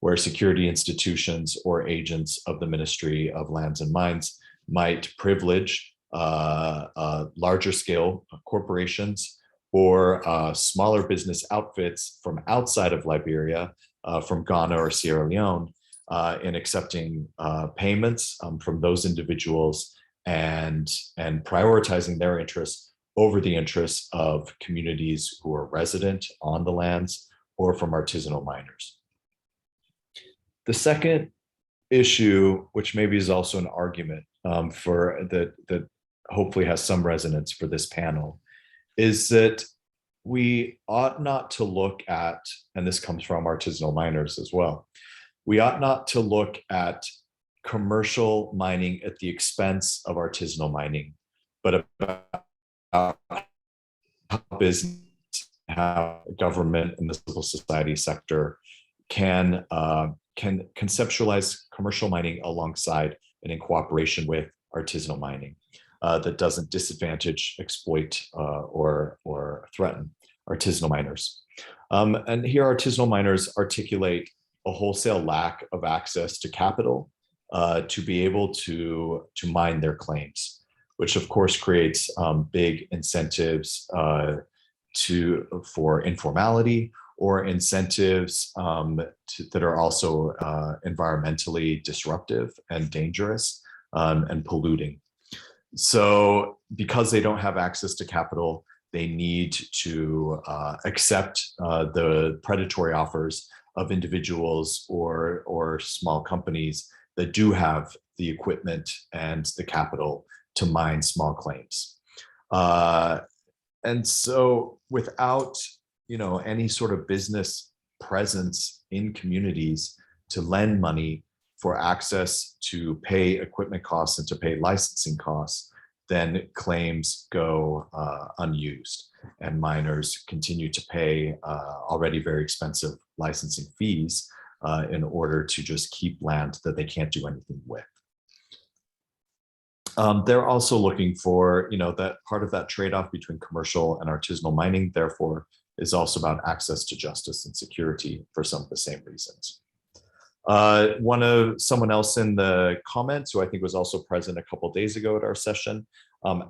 where security institutions or agents of the Ministry of Lands and Mines might privilege larger scale corporations or smaller business outfits from outside of Liberia, from Ghana or Sierra Leone, in accepting payments from those individuals and prioritizing their interests over the interests of communities who are resident on the lands or from artisanal miners. The second issue, which maybe is also an argument for that hopefully has some resonance for this panel, is that we ought not to look at, and this comes from artisanal miners as well, we ought not to look at commercial mining at the expense of artisanal mining, but about how business, how government and the civil society sector can conceptualize commercial mining alongside and in cooperation with artisanal mining that doesn't disadvantage, exploit, or threaten artisanal miners. And here artisanal miners articulate a wholesale lack of access to capital to be able to mine their claims, which of course creates big incentives for informality, or incentives that are also environmentally disruptive and dangerous and polluting. So because they don't have access to capital, they need to accept the predatory offers of individuals or small companies that do have the equipment and the capital to mine small claims. And so without any sort of business presence in communities to lend money for access to pay equipment costs and to pay licensing costs, then claims go unused and miners continue to pay already very expensive licensing fees in order to just keep land that they can't do anything with. They're also looking for, that part of that trade-off between commercial and artisanal mining, therefore, is also about access to justice and security for some of the same reasons. Someone else in the comments, who I think was also present a couple of days ago at our session,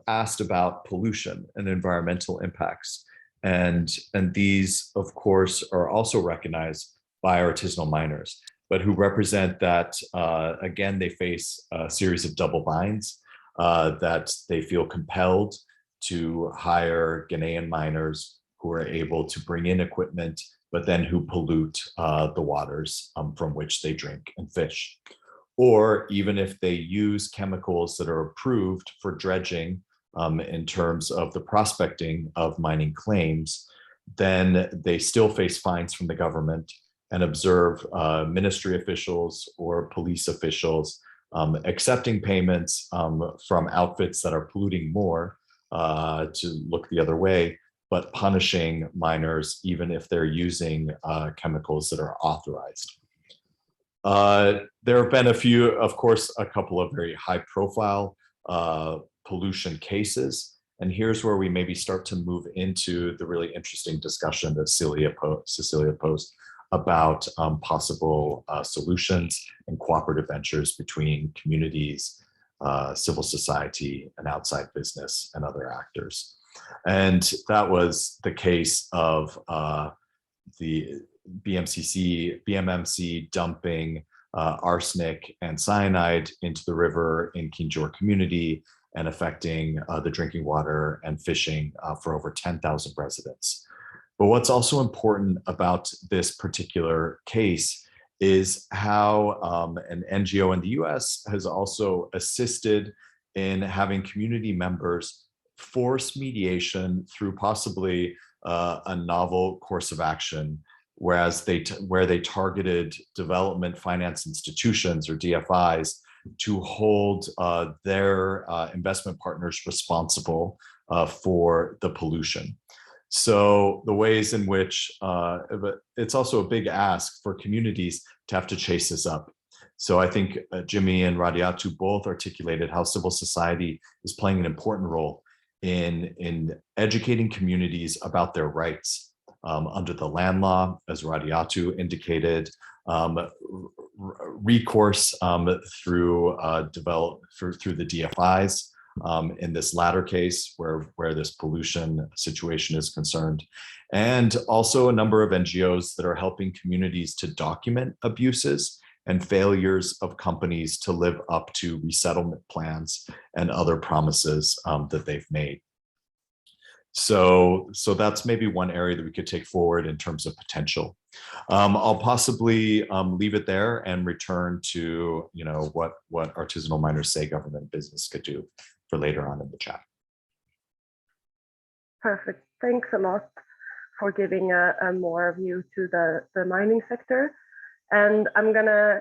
asked about pollution and environmental impacts. And these, of course, are also recognized by artisanal miners, but who represent that, again, they face a series of double binds, that they feel compelled to hire Ghanaian miners who are able to bring in equipment, but then who pollute the waters from which they drink and fish. Or even if they use chemicals that are approved for dredging in terms of the prospecting of mining claims, then they still face fines from the government and observe ministry officials or police officials accepting payments from outfits that are polluting more to look the other way, but punishing miners even if they're using chemicals that are authorized. There have been a couple of very high profile pollution cases. And here's where we maybe start to move into the really interesting discussion that Cecilia posed about possible solutions and cooperative ventures between communities, civil society, and outside business and other actors. And that was the case of the BMMC dumping arsenic and cyanide into the river in Kinjor community and affecting the drinking water and fishing for over 10,000 residents. But what's also important about this particular case is how an NGO in the US has also assisted in having community members force mediation through possibly a novel course of action, where they targeted development finance institutions or DFIs to hold their investment partners responsible for the pollution. So the ways in which, but it's also a big ask for communities to have to chase this up. So I think Jimmy and Radiatu both articulated how civil society is playing an important role in educating communities about their rights under the land law, as Radiatu indicated, recourse through the DFIs in this latter case where this pollution situation is concerned, and also a number of NGOs that are helping communities to document abuses and failures of companies to live up to resettlement plans and other promises that they've made. So that's maybe one area that we could take forward in terms of potential. I'll possibly leave it there and return to what artisanal miners say government business could do for later on in the chat. Perfect. Thanks a lot for giving a more view to the mining sector. And I'm gonna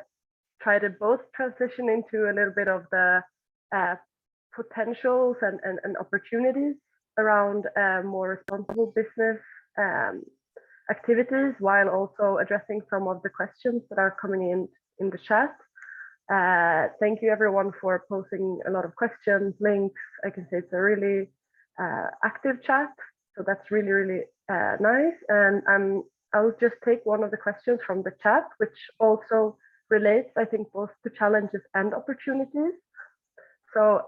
try to both transition into a little bit of the potentials and opportunities around more responsible business activities, while also addressing some of the questions that are coming in the chat. Thank you everyone for posing a lot of questions, links. I can say it's a really active chat, so that's really, really nice. And I'll just take one of the questions from the chat, which also relates, I think, both to challenges and opportunities. So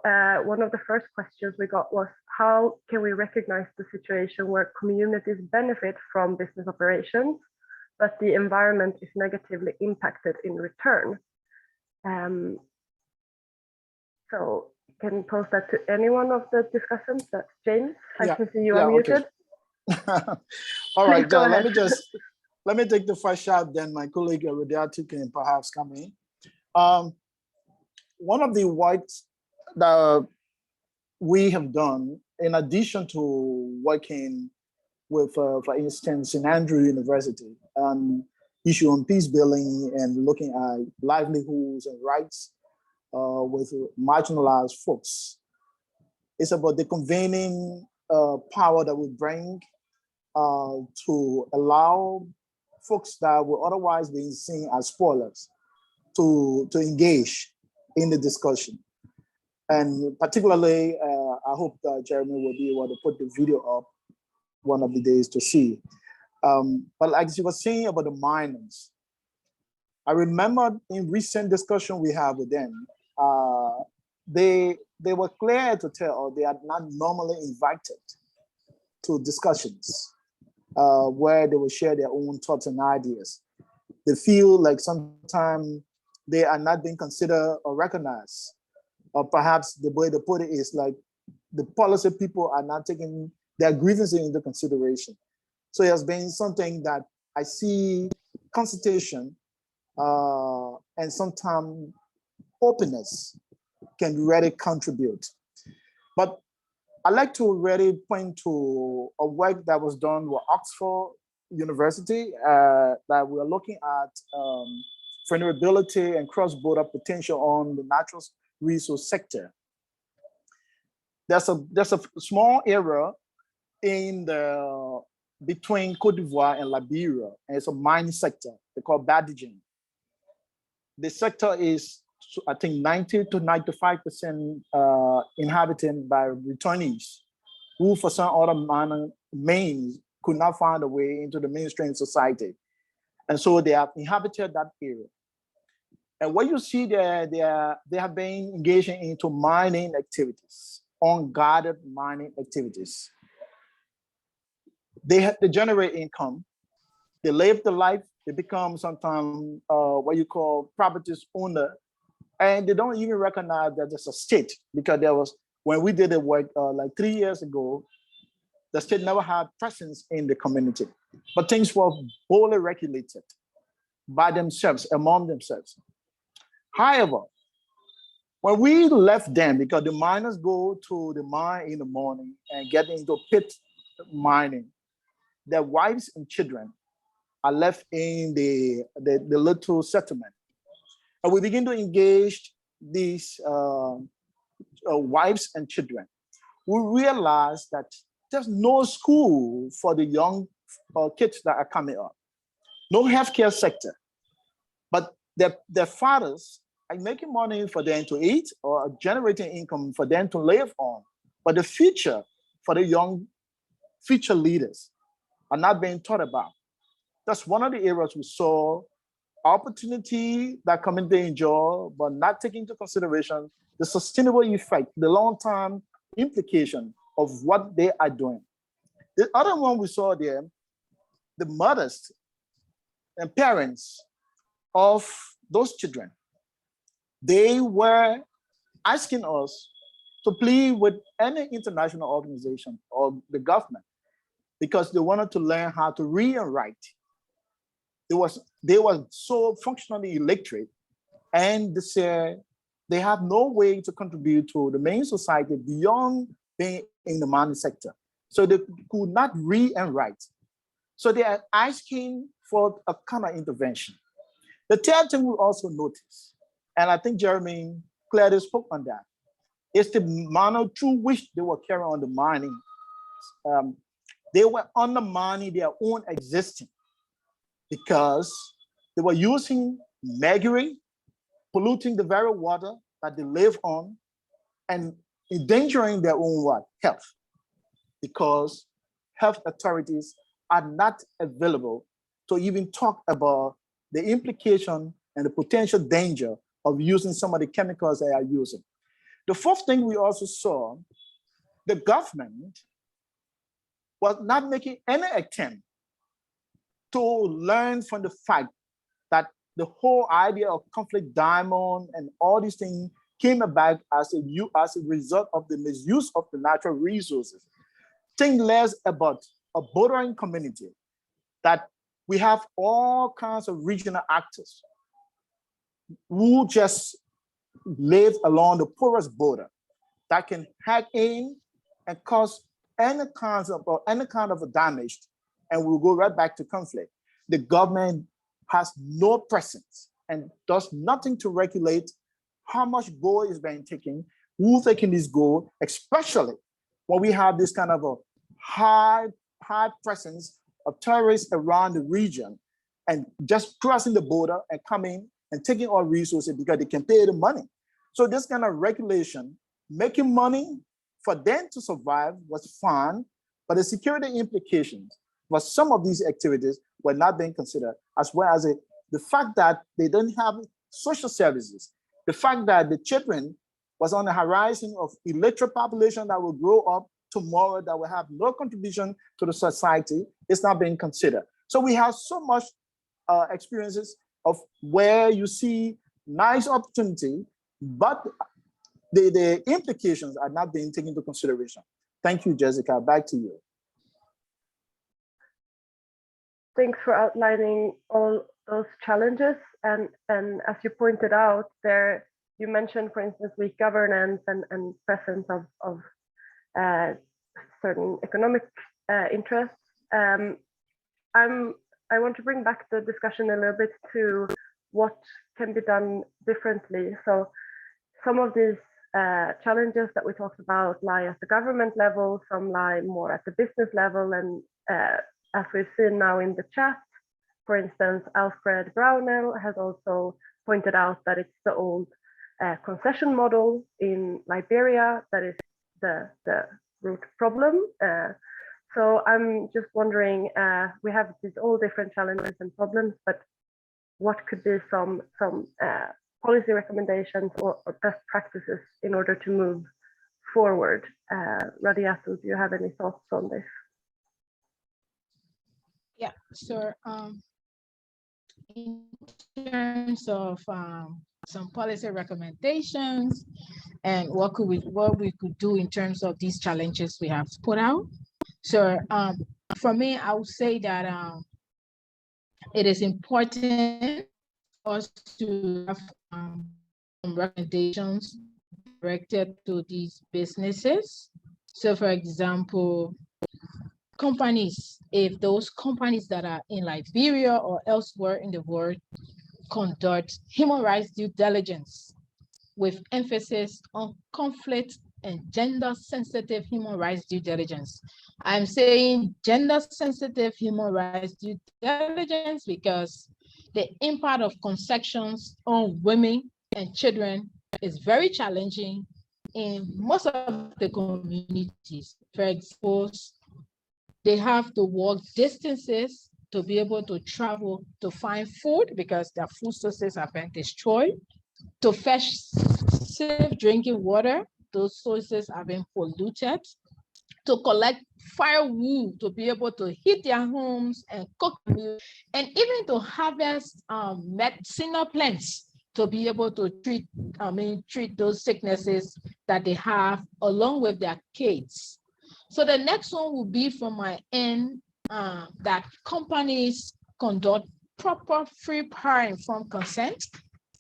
one of the first questions we got was, how can we recognize the situation where communities benefit from business operations, but the environment is negatively impacted in return? So can you pose that to any one of the discussants? That's James. I can see you unmuted. Okay. All right, let me take the first shot, then my colleague Radiatu can perhaps come in. One of the works that we have done, in addition to working with, for instance, in Andrew University, issue on peace building and looking at livelihoods and rights with marginalized folks, it's about the convening power that we bring to allow folks that were otherwise being seen as spoilers to engage in the discussion. And particularly, I hope that Jeremy will be able to put the video up one of the days to see. But like you were saying about the miners, I remember in recent discussion we have with them, they were clear to tell they are not normally invited to discussions where they will share their own thoughts and ideas. They feel like sometimes they are not being considered or recognized, or perhaps the way they put it is like the policy people are not taking their grievances into consideration. So it has been something that I see consultation and sometimes openness can really contribute. But I like to really point to a work that was done with Oxford University that we're looking at vulnerability and cross-border potential on the natural resource sector. There's a small area in the between Cote d'Ivoire and Liberia, and it's a mining sector. They call Diligence. The sector is, I think, 90 to 95% inhabited by returnees who, for some other means, could not find a way into the mainstream society. And so they have inhabited that area. And what you see there, they have been engaging into mining activities, unguarded mining activities. They generate income, they live the life, they become sometimes what you call properties owner, and they don't even recognize that there's a state, because there was, when we did the work like 3 years ago, the state never had presence in the community, but things were wholly regulated by themselves, among themselves. However, when we left them, because the miners go to the mine in the morning and get into pit mining, their wives and children are left in the little settlement. And we begin to engage these wives and children, we realize that there's no school for the young kids that are coming up, no healthcare sector, but their fathers are making money for them to eat or generating income for them to live on. But the future for the young future leaders are not being thought about. That's one of the areas we saw opportunity that community enjoy, but not taking into consideration the sustainable effect, the long-term implication of what they are doing. The other one we saw there, the mothers and parents of those children, they were asking us to plead with any international organization or the government because they wanted to learn how to read and write. They were so functionally illiterate, and they said they have no way to contribute to the main society beyond being in the mining sector. So they could not read and write. So they are asking for a kind of intervention. The third thing we also notice, and I think Jeremy clearly spoke on that, is the manner through which they were carrying on the mining. They were undermining their own existence because they were using mercury, polluting the very water that they live on, and endangering their own health, because health authorities are not available to even talk about the implication and the potential danger of using some of the chemicals they are using. The fourth thing we also saw, the government was not making any attempt to learn from the fact that the whole idea of conflict diamond and all these things came about as a result of the misuse of the natural resources. Think less about a bordering community, that we have all kinds of regional actors who just live along the porous border that can hack in and cause any kind of a damage, and we'll go right back to conflict. The government has no presence and does nothing to regulate how much gold is being taken, who's taking this gold, especially when we have this kind of a high presence of terrorists around the region and just crossing the border and coming and taking our resources because they can pay the money. So this kind of regulation, making money for them to survive was fine, but the security implications for some of these activities were not being considered, as well as the fact that they don't have social services, the fact that the children was on the horizon of illiterate population that will grow up tomorrow that will have no contribution to the society is not being considered. So we have so much experiences of where you see nice opportunity, but the implications are not being taken into consideration. Thank you, Jessica. Back to you. Thanks for outlining all those challenges. And as you pointed out there, you mentioned, for instance, weak governance and presence of certain economic interests. I want to bring back the discussion a little bit to what can be done differently. So some of these challenges that we talked about lie at the government level, some lie more at the business level, and as we've seen now in the chat, for instance, Alfred Brownell has also pointed out that it's the old concession model in Liberia that is the root problem. So I'm just wondering, we have these all different challenges and problems, but what could be some policy recommendations or best practices in order to move forward? Radiatu, do you have any thoughts on this? Yeah, so in terms of some policy recommendations and what we could do in terms of these challenges we have put out. So for me, I would say that it is important for us to have some recommendations directed to these businesses. So for example, companies, if those companies that are in Liberia or elsewhere in the world conduct human rights due diligence, with emphasis on conflict and gender-sensitive human rights due diligence. I'm saying gender-sensitive human rights due diligence because the impact of concessions on women and children is very challenging in most of the communities. For example, they have to walk distances to be able to travel to find food because their food sources have been destroyed, to fetch safe drinking water, those sources have been polluted, to collect firewood to be able to heat their homes and cook meals, and even to harvest medicinal plants to be able to treat those sicknesses that they have along with their kids. So the next one will be from my end that companies conduct proper free prior informed consent.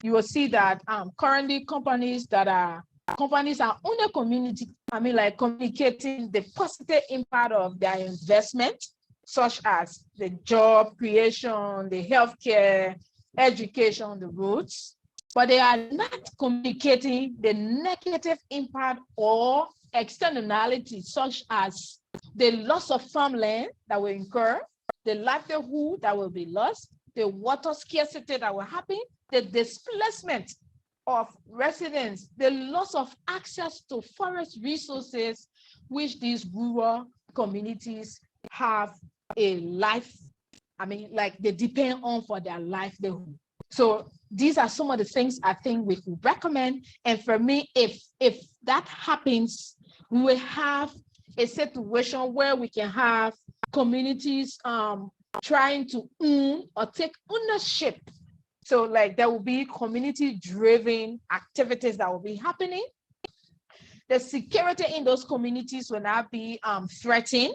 You will see that currently companies are on a community, like communicating the positive impact of their investment, such as the job creation, the healthcare, education, the roads, but they are not communicating the negative impact or externalities, such as the loss of farmland that will incur, the livelihood that will be lost, the water scarcity that will happen, the displacement of residents, the loss of access to forest resources, which these rural communities have a life, like they depend on for their livelihood. So these are some of the things I think we could recommend. And for me, if that happens, we will have a situation where we can have communities trying to own or take ownership. So like there will be community-driven activities that will be happening. The security in those communities will not be threatened.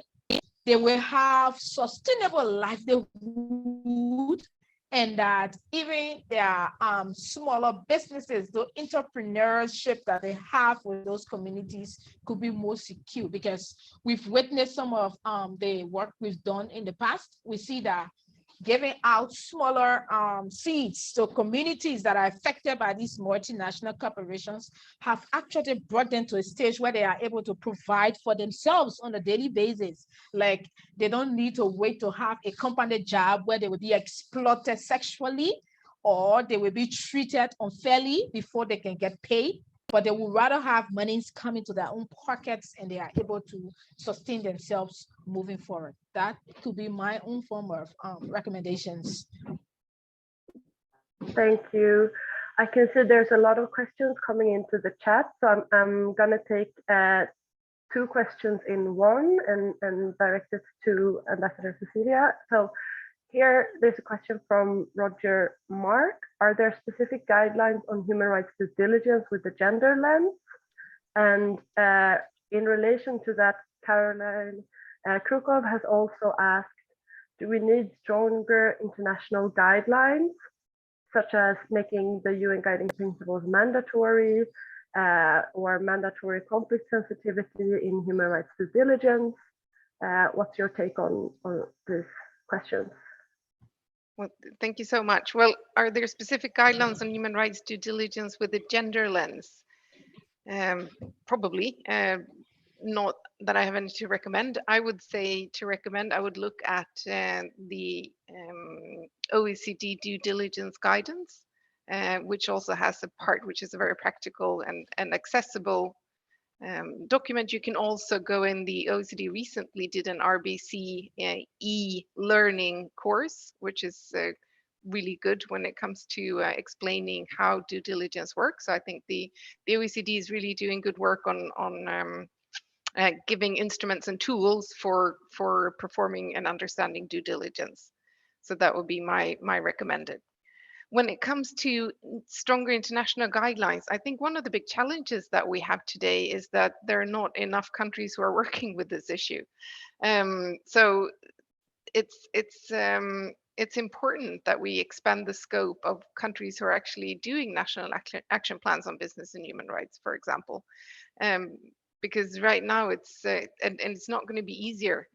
They will have sustainable livelihood, and that even their smaller businesses, the entrepreneurship that they have with those communities could be more secure, because we've witnessed some of the work we've done in the past. We see that giving out smaller seeds to communities that are affected by these multinational corporations have actually brought them to a stage where they are able to provide for themselves on a daily basis. Like they don't need to wait to have a company job where they will be exploited sexually or they will be treated unfairly before they can get paid, but they would rather have monies coming to their own pockets and they are able to sustain themselves moving forward. That could be my own form of recommendations. Thank you. I can see there's a lot of questions coming into the chat, so I'm gonna take two questions in one and direct it to Ambassador Cecilia. So here, there's a question from Roger Mark. Are there specific guidelines on human rights due diligence with the gender lens? And in relation to that, Caroline Krukov has also asked, do we need stronger international guidelines, such as making the UN guiding principles mandatory or mandatory conflict sensitivity in human rights due diligence? What's your take on this question? Well, thank you so much. Well, are there specific guidelines on human rights due diligence with a gender lens? Probably. Not that I have any to recommend. I would say to recommend, I would look at the OECD due diligence guidance, which also has a part which is a very practical and accessible document. You can also go in, the OECD recently did an RBC e-learning course, which is really good when it comes to explaining how due diligence works. So I think the OECD is really doing good work on giving instruments and tools for performing and understanding due diligence. So that would be my recommended. When it comes to stronger international guidelines, I think one of the big challenges that we have today is that there are not enough countries who are working with this issue. So it's important that we expand the scope of countries who are actually doing national action plans on business and human rights, for example. Because right now it's and it's not going to be easier.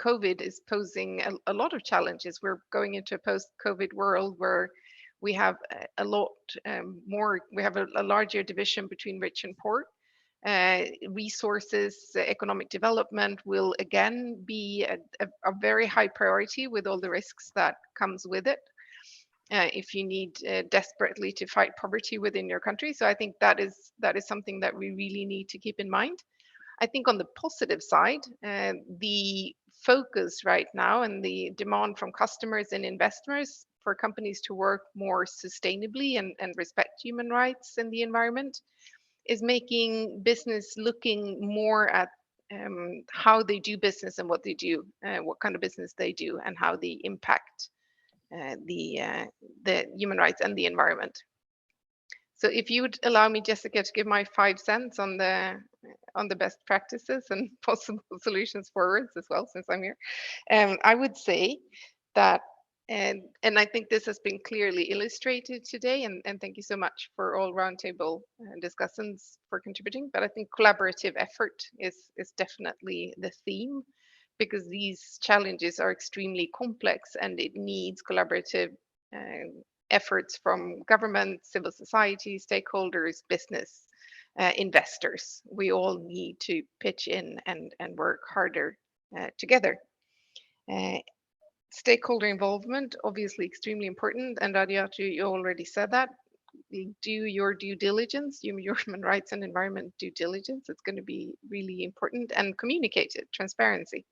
COVID is posing a lot of challenges. We're going into a post-COVID world where We have a lot more, we have a larger division between rich and poor. Resources, economic development will again be a very high priority with all the risks that comes with it. If you need desperately to fight poverty within your country. So I think that is something that we really need to keep in mind. I think on the positive side, the focus right now and the demand from customers and investors for companies to work more sustainably and respect human rights and the environment is making business looking more at how they do business and what they do, what kind of business they do, and how they impact the human rights and the environment. So if you would allow me, Jessica, to give my 5 cents on the best practices and possible solutions forwards as well, since I'm here, I would say that, and I think this has been clearly illustrated today, and thank you so much for all roundtable discussions for contributing, but I think collaborative effort is definitely the theme, because these challenges are extremely complex and it needs collaborative efforts from government, civil society, stakeholders, business, investors. We all need to pitch in and work harder together. Stakeholder involvement, obviously extremely important, and Radiatu, you already said that. Do your due diligence, your human rights and environment due diligence. It's going to be really important, and communicate it, transparency.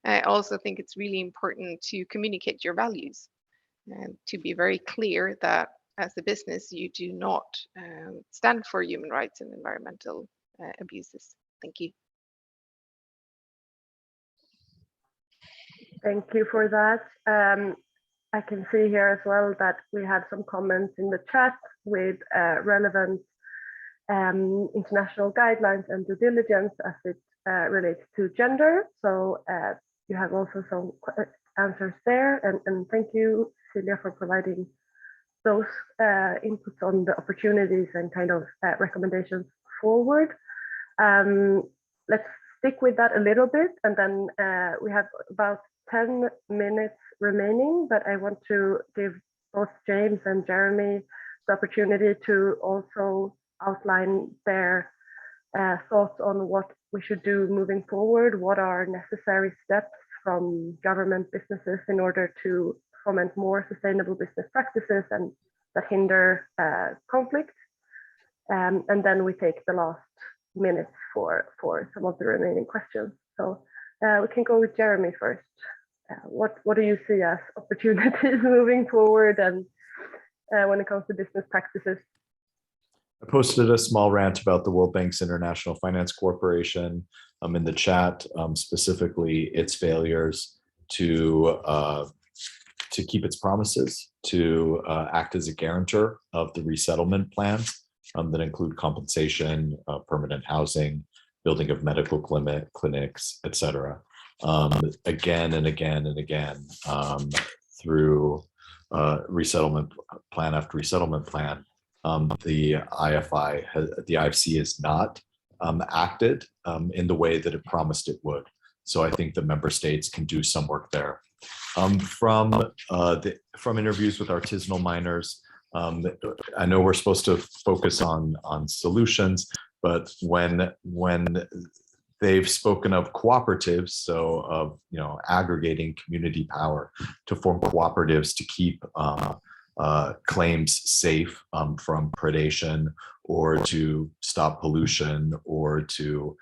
I also think it's really important to communicate your values and to be very clear that as a business, you do not stand for human rights and environmental abuses. Thank you. Thank you for that. I can see here as well that we have some comments in the chat with relevant international guidelines and due diligence as it relates to gender. So you have also some answers there, and thank you, Celia, for providing those inputs on the opportunities and kind of recommendations forward. Let's stick with that a little bit, and then we have about 10 minutes remaining, but I want to give both James and Jeremy the opportunity to also outline their thoughts on what we should do moving forward, what are necessary steps from government, businesses in order to foment more sustainable business practices and that hinder conflict. And then we take the last minutes for some of the remaining questions. So we can go with Jeremy first. What do you see as opportunities moving forward and when it comes to business practices? I posted a small rant about the World Bank's International Finance Corporation in the chat, specifically its failures to keep its promises, to act as a guarantor of the resettlement plans that include compensation, permanent housing, building of medical clinics, etc. Again and again and again through resettlement plan after resettlement plan. The IFC has not acted in the way that it promised it would. So I think the member states can do some work there. From interviews with artisanal miners, I know we're supposed to focus on solutions, but when they've spoken of cooperatives, so of aggregating community power to form cooperatives to keep claims safe from predation, or to stop pollution, or to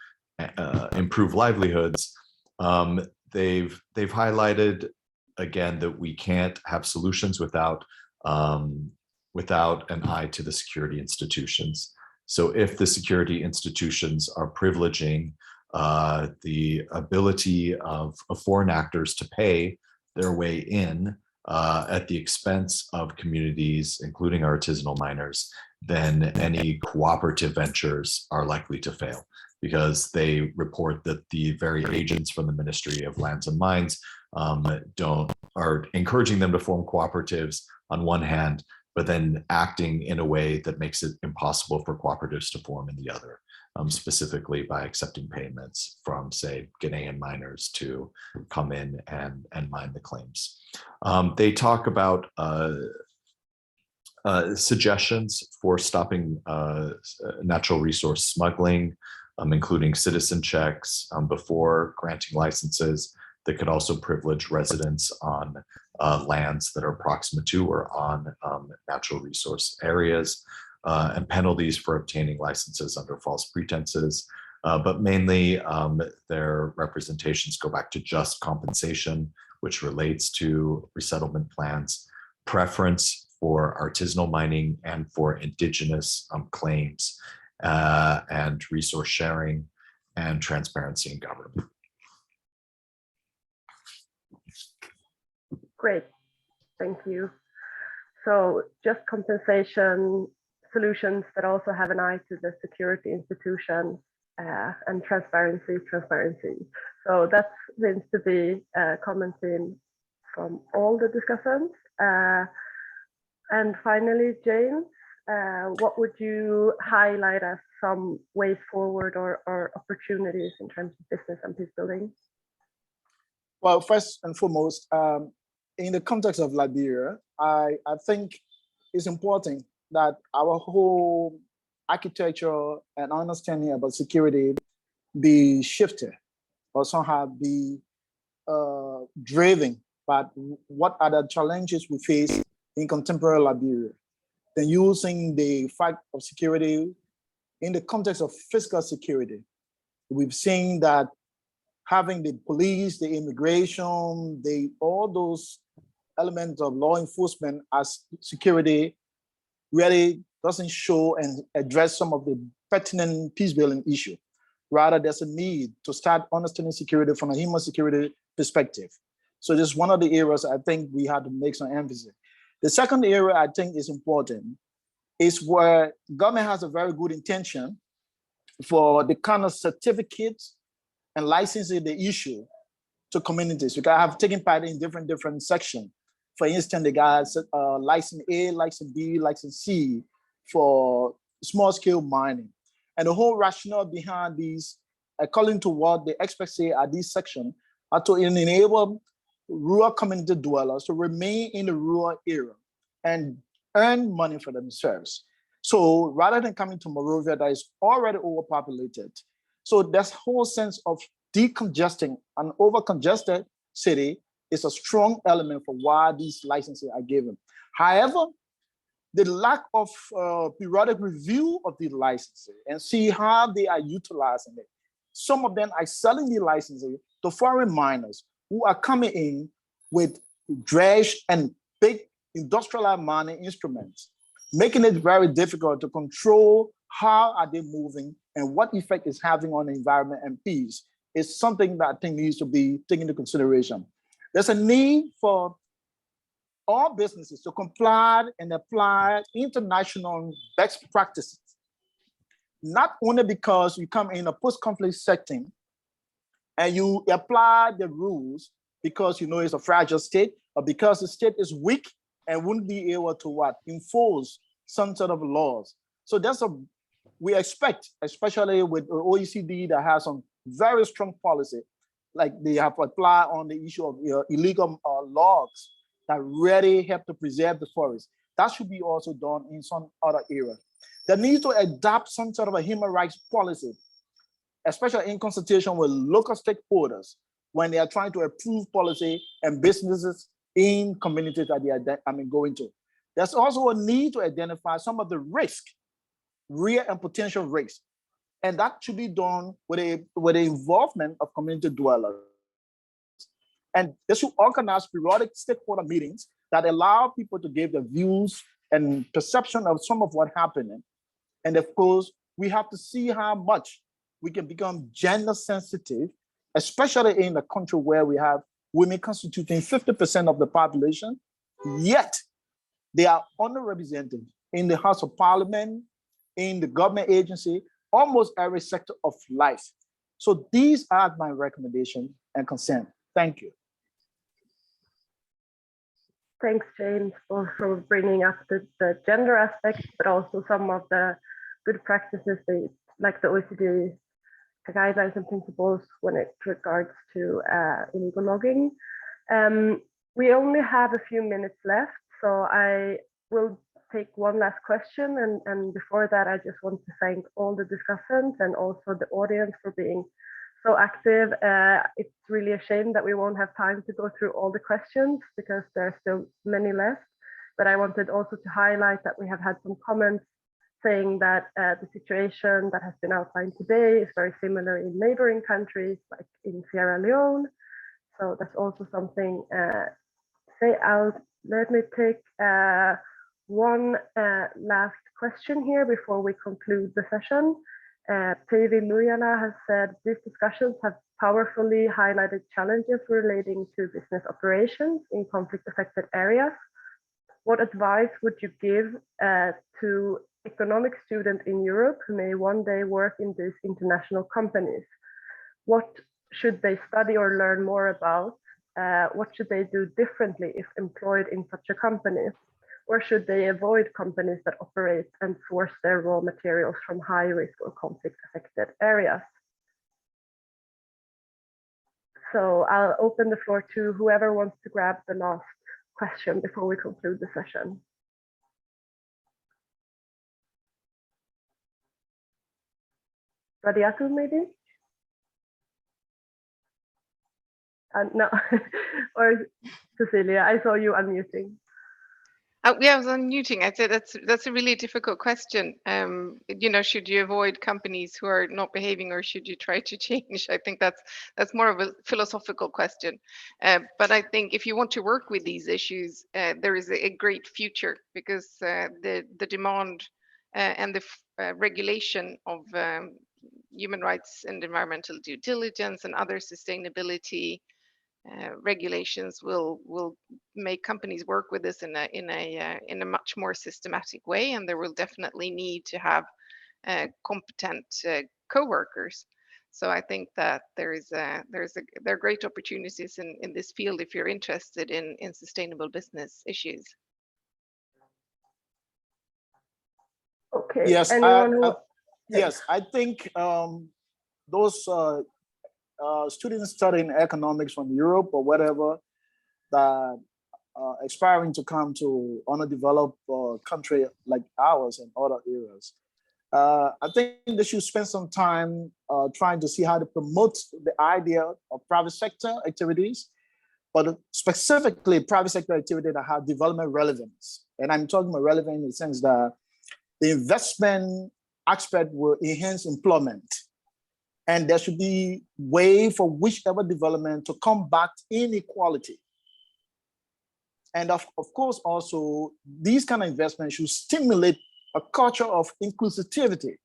improve livelihoods. They've highlighted again that we can't have solutions without an eye to the security institutions. So if the security institutions are privileging the ability of foreign actors to pay their way in at the expense of communities, including artisanal miners, then any cooperative ventures are likely to fail, because they report that the very agents from the Ministry of Lands and Mines are encouraging them to form cooperatives on one hand, but then acting in a way that makes it impossible for cooperatives to form in the other, specifically by accepting payments from, say, Ghanaian miners to come in and mine the claims. They talk about Suggestions for stopping natural resource smuggling, including citizen checks before granting licenses that could also privilege residents on lands that are proximate to or on natural resource areas, and penalties for obtaining licenses under false pretenses. But mainly their representations go back to just compensation, which relates to resettlement plans, preference for artisanal mining and for indigenous claims, and resource sharing and transparency in government. Great, thank you. So just compensation solutions that also have an eye to the security institutions and transparency. So that seems to be a common theme from all the discussions. And finally, James, what would you highlight as some ways forward or opportunities in terms of business and peace building? Well, first and foremost, in the context of Liberia, I think it's important that our whole architecture and understanding about security be shifted or somehow be driven by what are the challenges we face in contemporary Liberia. Then using the fact of security in the context of physical security. We've seen that having the police, the immigration, all those elements of law enforcement as security really doesn't show and address some of the pertinent peace building issue. Rather, there's a need to start understanding security from a human security perspective. So this is one of the areas I think we had to make some emphasis. The second area I think is important is where government has a very good intention for the kind of certificates and licensing the issue to communities. Because I have taken part in different sections. For instance, the guys license A, license B, license C for small scale mining. And the whole rationale behind these, according to what the experts say at this section, are to enable rural community dwellers to remain in the rural area and earn money for themselves. So rather than coming to Monrovia that is already overpopulated, so this whole sense of decongesting an overcongested city is a strong element for why these licenses are given. However, the lack of periodic review of the licenses and see how they are utilizing it. Some of them are selling the licenses to foreign miners who are coming in with dredge and big industrialized mining instruments, making it very difficult to control how are they moving and what effect it's having on the environment and peace is something that I think needs to be taken into consideration. There's a need for all businesses to comply and apply international best practices, not only because you come in a post-conflict setting and you apply the rules because you know it's a fragile state or because the state is weak and wouldn't be able to enforce some sort of laws. So we expect, especially with the OECD that has some very strong policy, like they have applied on the issue of illegal logs that really help to preserve the forest. That should be also done in some other area. They need to adopt some sort of a human rights policy, especially in consultation with local stakeholders when they are trying to approve policy and businesses in communities that they are going to. There's also a need to identify some of the risk, real and potential risks, and that should be done with the involvement of community dwellers. And they should organize periodic stakeholder meetings that allow people to give their views and perception of some of what's happening. And of course, we have to see how much we can become gender sensitive, especially in a country where we have women constituting 50% of the population, yet they are underrepresented in the House of Parliament, in the government agency, almost every sector of life. So these are my recommendations and concern. Thank you. Thanks, James, for bringing up the gender aspect, but also some of the good practices, like the OECD guidelines and principles when it regards to illegal logging. We only have a few minutes left, so I will take one last question. And before that, I just want to thank all the discussants and also the audience for being so active. It's really a shame that we won't have time to go through all the questions because there are still many left. But I wanted also to highlight that we have had some comments saying that the situation that has been outlined today is very similar in neighboring countries like in Sierra Leone. So that's also something to say out. Let me take one last question here before we conclude the session. Päivi Lujala has said, these discussions have powerfully highlighted challenges relating to business operations in conflict affected areas. What advice would you give to economic students in Europe who may one day work in these international companies? What should they study or learn more about? What should they do differently if employed in such a company? Or should they avoid companies that operate and source their raw materials from high risk or conflict affected areas? So I'll open the floor to whoever wants to grab the last question before we conclude the session. Radiatu, maybe? No, or Cecilia, I saw you unmuting. Yeah, I was unmuting. I said that's a really difficult question. You know, should you avoid companies who are not behaving, or should you try to change? I think that's more of a philosophical question. But I think if you want to work with these issues, there is a great future because the demand and the regulation of human rights and environmental due diligence and other sustainability regulations will make companies work with this in a much more systematic way, and there will definitely need to have competent co-workers. So I think that there are great opportunities in this field if you're interested in sustainable business issues. Okay. Yes, yes, I think those students studying economics from Europe or whatever that aspiring to come to underdeveloped country like ours and other areas, I think they should spend some time trying to see how to promote the idea of private sector activities, but specifically private sector activity that have development relevance. And I'm talking about relevant in the sense that the investment aspect will enhance employment. And there should be way for whichever development to combat inequality. And of course, also, these kind of investments should stimulate a culture of inclusivity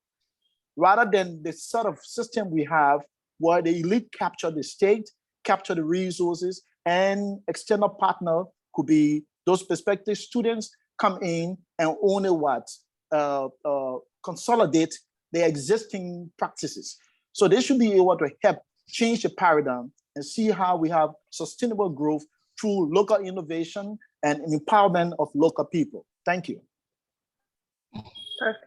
rather than the sort of system we have where the elite capture the state, capture the resources, and external partner could be those prospective students come in and only consolidate the existing practices. So they should be able to help change the paradigm and see how we have sustainable growth through local innovation and empowerment of local people. Thank you. Perfect.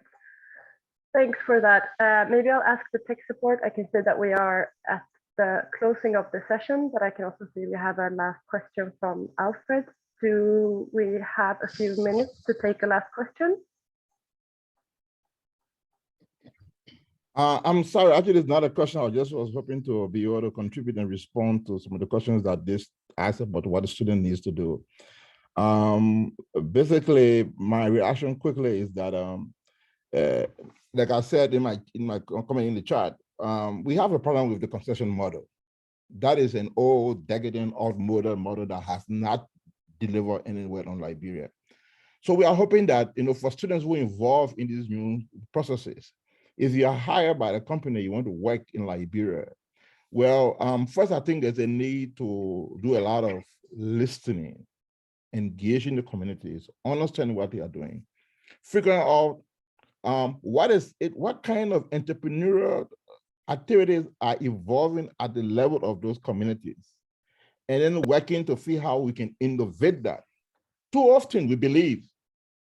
Thanks for that. Maybe I'll ask the tech support. I can say that we are at the closing of the session, but I can also see we have a last question from Alfred. Do we have a few minutes to take a last question? I'm sorry, actually, it's not a question. I just was hoping to be able to contribute and respond to some of the questions that this asked about what the student needs to do. Basically, my reaction quickly is that, like I said in my comment in the chat, we have a problem with the concession model. That is an old, decadent, old model that has not delivered anywhere on Liberia. So we are hoping that, for students who are involved in these new processes, if you are hired by the company, you want to work in Liberia, well, first, I think there's a need to do a lot of listening, engaging the communities, understanding what they are doing, figuring out what kind of entrepreneurial activities are evolving at the level of those communities, and then working to see how we can innovate that. Too often we believe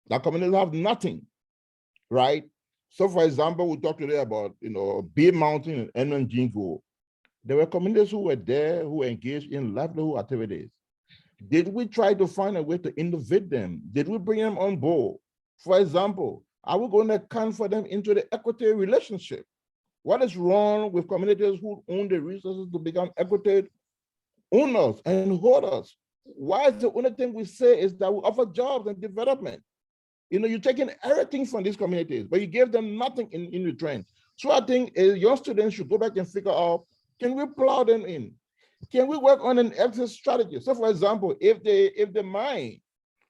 that communities have nothing, right? So for example, we talked today about, Beer Mountain and Jingo. There were communities who were there who were engaged in livelihood activities. Did we try to find a way to innovate them? Did we bring them on board? For example, are we going to account for them into the equity relationship? What is wrong with communities who own the resources to become equity owners and holders? Why is the only thing we say is that we offer jobs and development? You know, you're taking everything from these communities, but you give them nothing in return. So I think young students should go back and figure out, can we plow them in? Can we work on an exit strategy? So for example, if the mine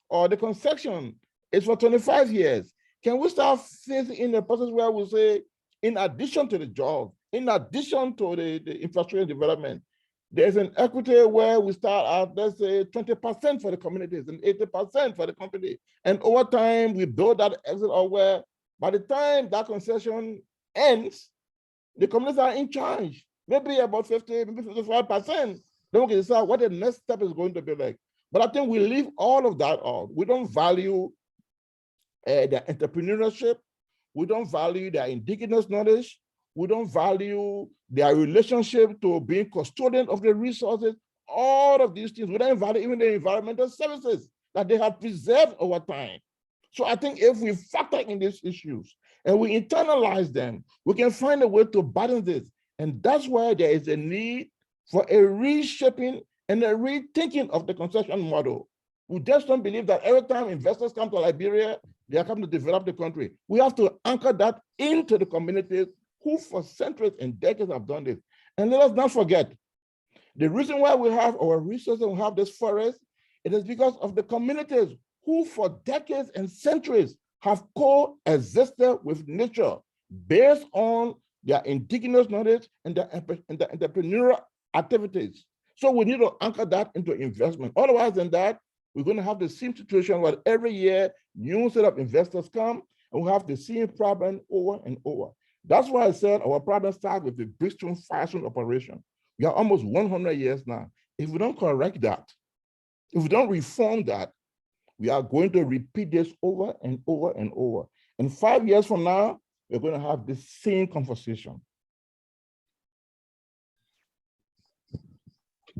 or the construction is for 25 years, can we start facing in a process where we say, in addition to the job, in addition to the infrastructure development, there's an equity where we start at, let's say, 20% for the communities and 80% for the company. And over time, we build that exit or where by the time that concession ends, the communities are in charge, maybe about 50, maybe 55%. Then we can decide what the next step is going to be like. But I think we leave all of that out. We don't value their entrepreneurship. We don't value their indigenous knowledge. We don't value their relationship to being custodian of the resources. All of these things, we don't value even the environmental services that they have preserved over time. So I think if we factor in these issues and we internalize them, we can find a way to balance this. And that's why there is a need for a reshaping and a rethinking of the concession model. We just don't believe that every time investors come to Liberia, they are coming to develop the country. We have to anchor that into the communities who for centuries and decades have done this. And let us not forget, the reason why we have our resources and we have this forest, it is because of the communities who for decades and centuries have coexisted with nature based on their indigenous knowledge and their entrepreneurial activities. So we need to anchor that into investment. Otherwise than that, we're going to have the same situation where every year new set of investors come and we have the same problem over and over. That's why I said our problem starts with the Bristol Firestone operation. We are almost 100 years now. If we don't correct that, if we don't reform that, we are going to repeat this over and over and over. And 5 years from now, we're going to have the same conversation.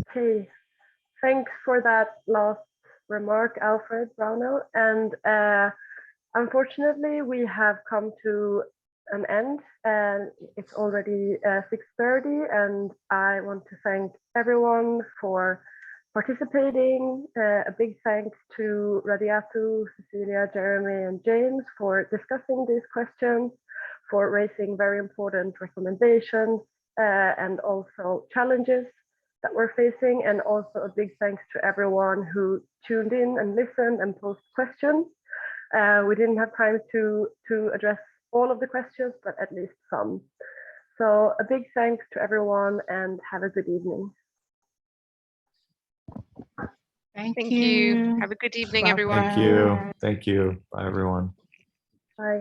Okay, thanks for that last remark, Alfred Brownell. And unfortunately, we have come to an end and it's already 6:30, and I want to thank everyone for participating. A big thanks to Radiatu, Cecilia, Jeremy, and James for discussing these questions, for raising very important recommendations and also challenges that we're facing, and also a big thanks to everyone who tuned in and listened and posed questions. We didn't have time to address all of the questions, but at least some. So a big thanks to everyone and have a good evening. Thank you. Have a good evening, everyone. Thank you. Thank you. Bye, everyone. Bye.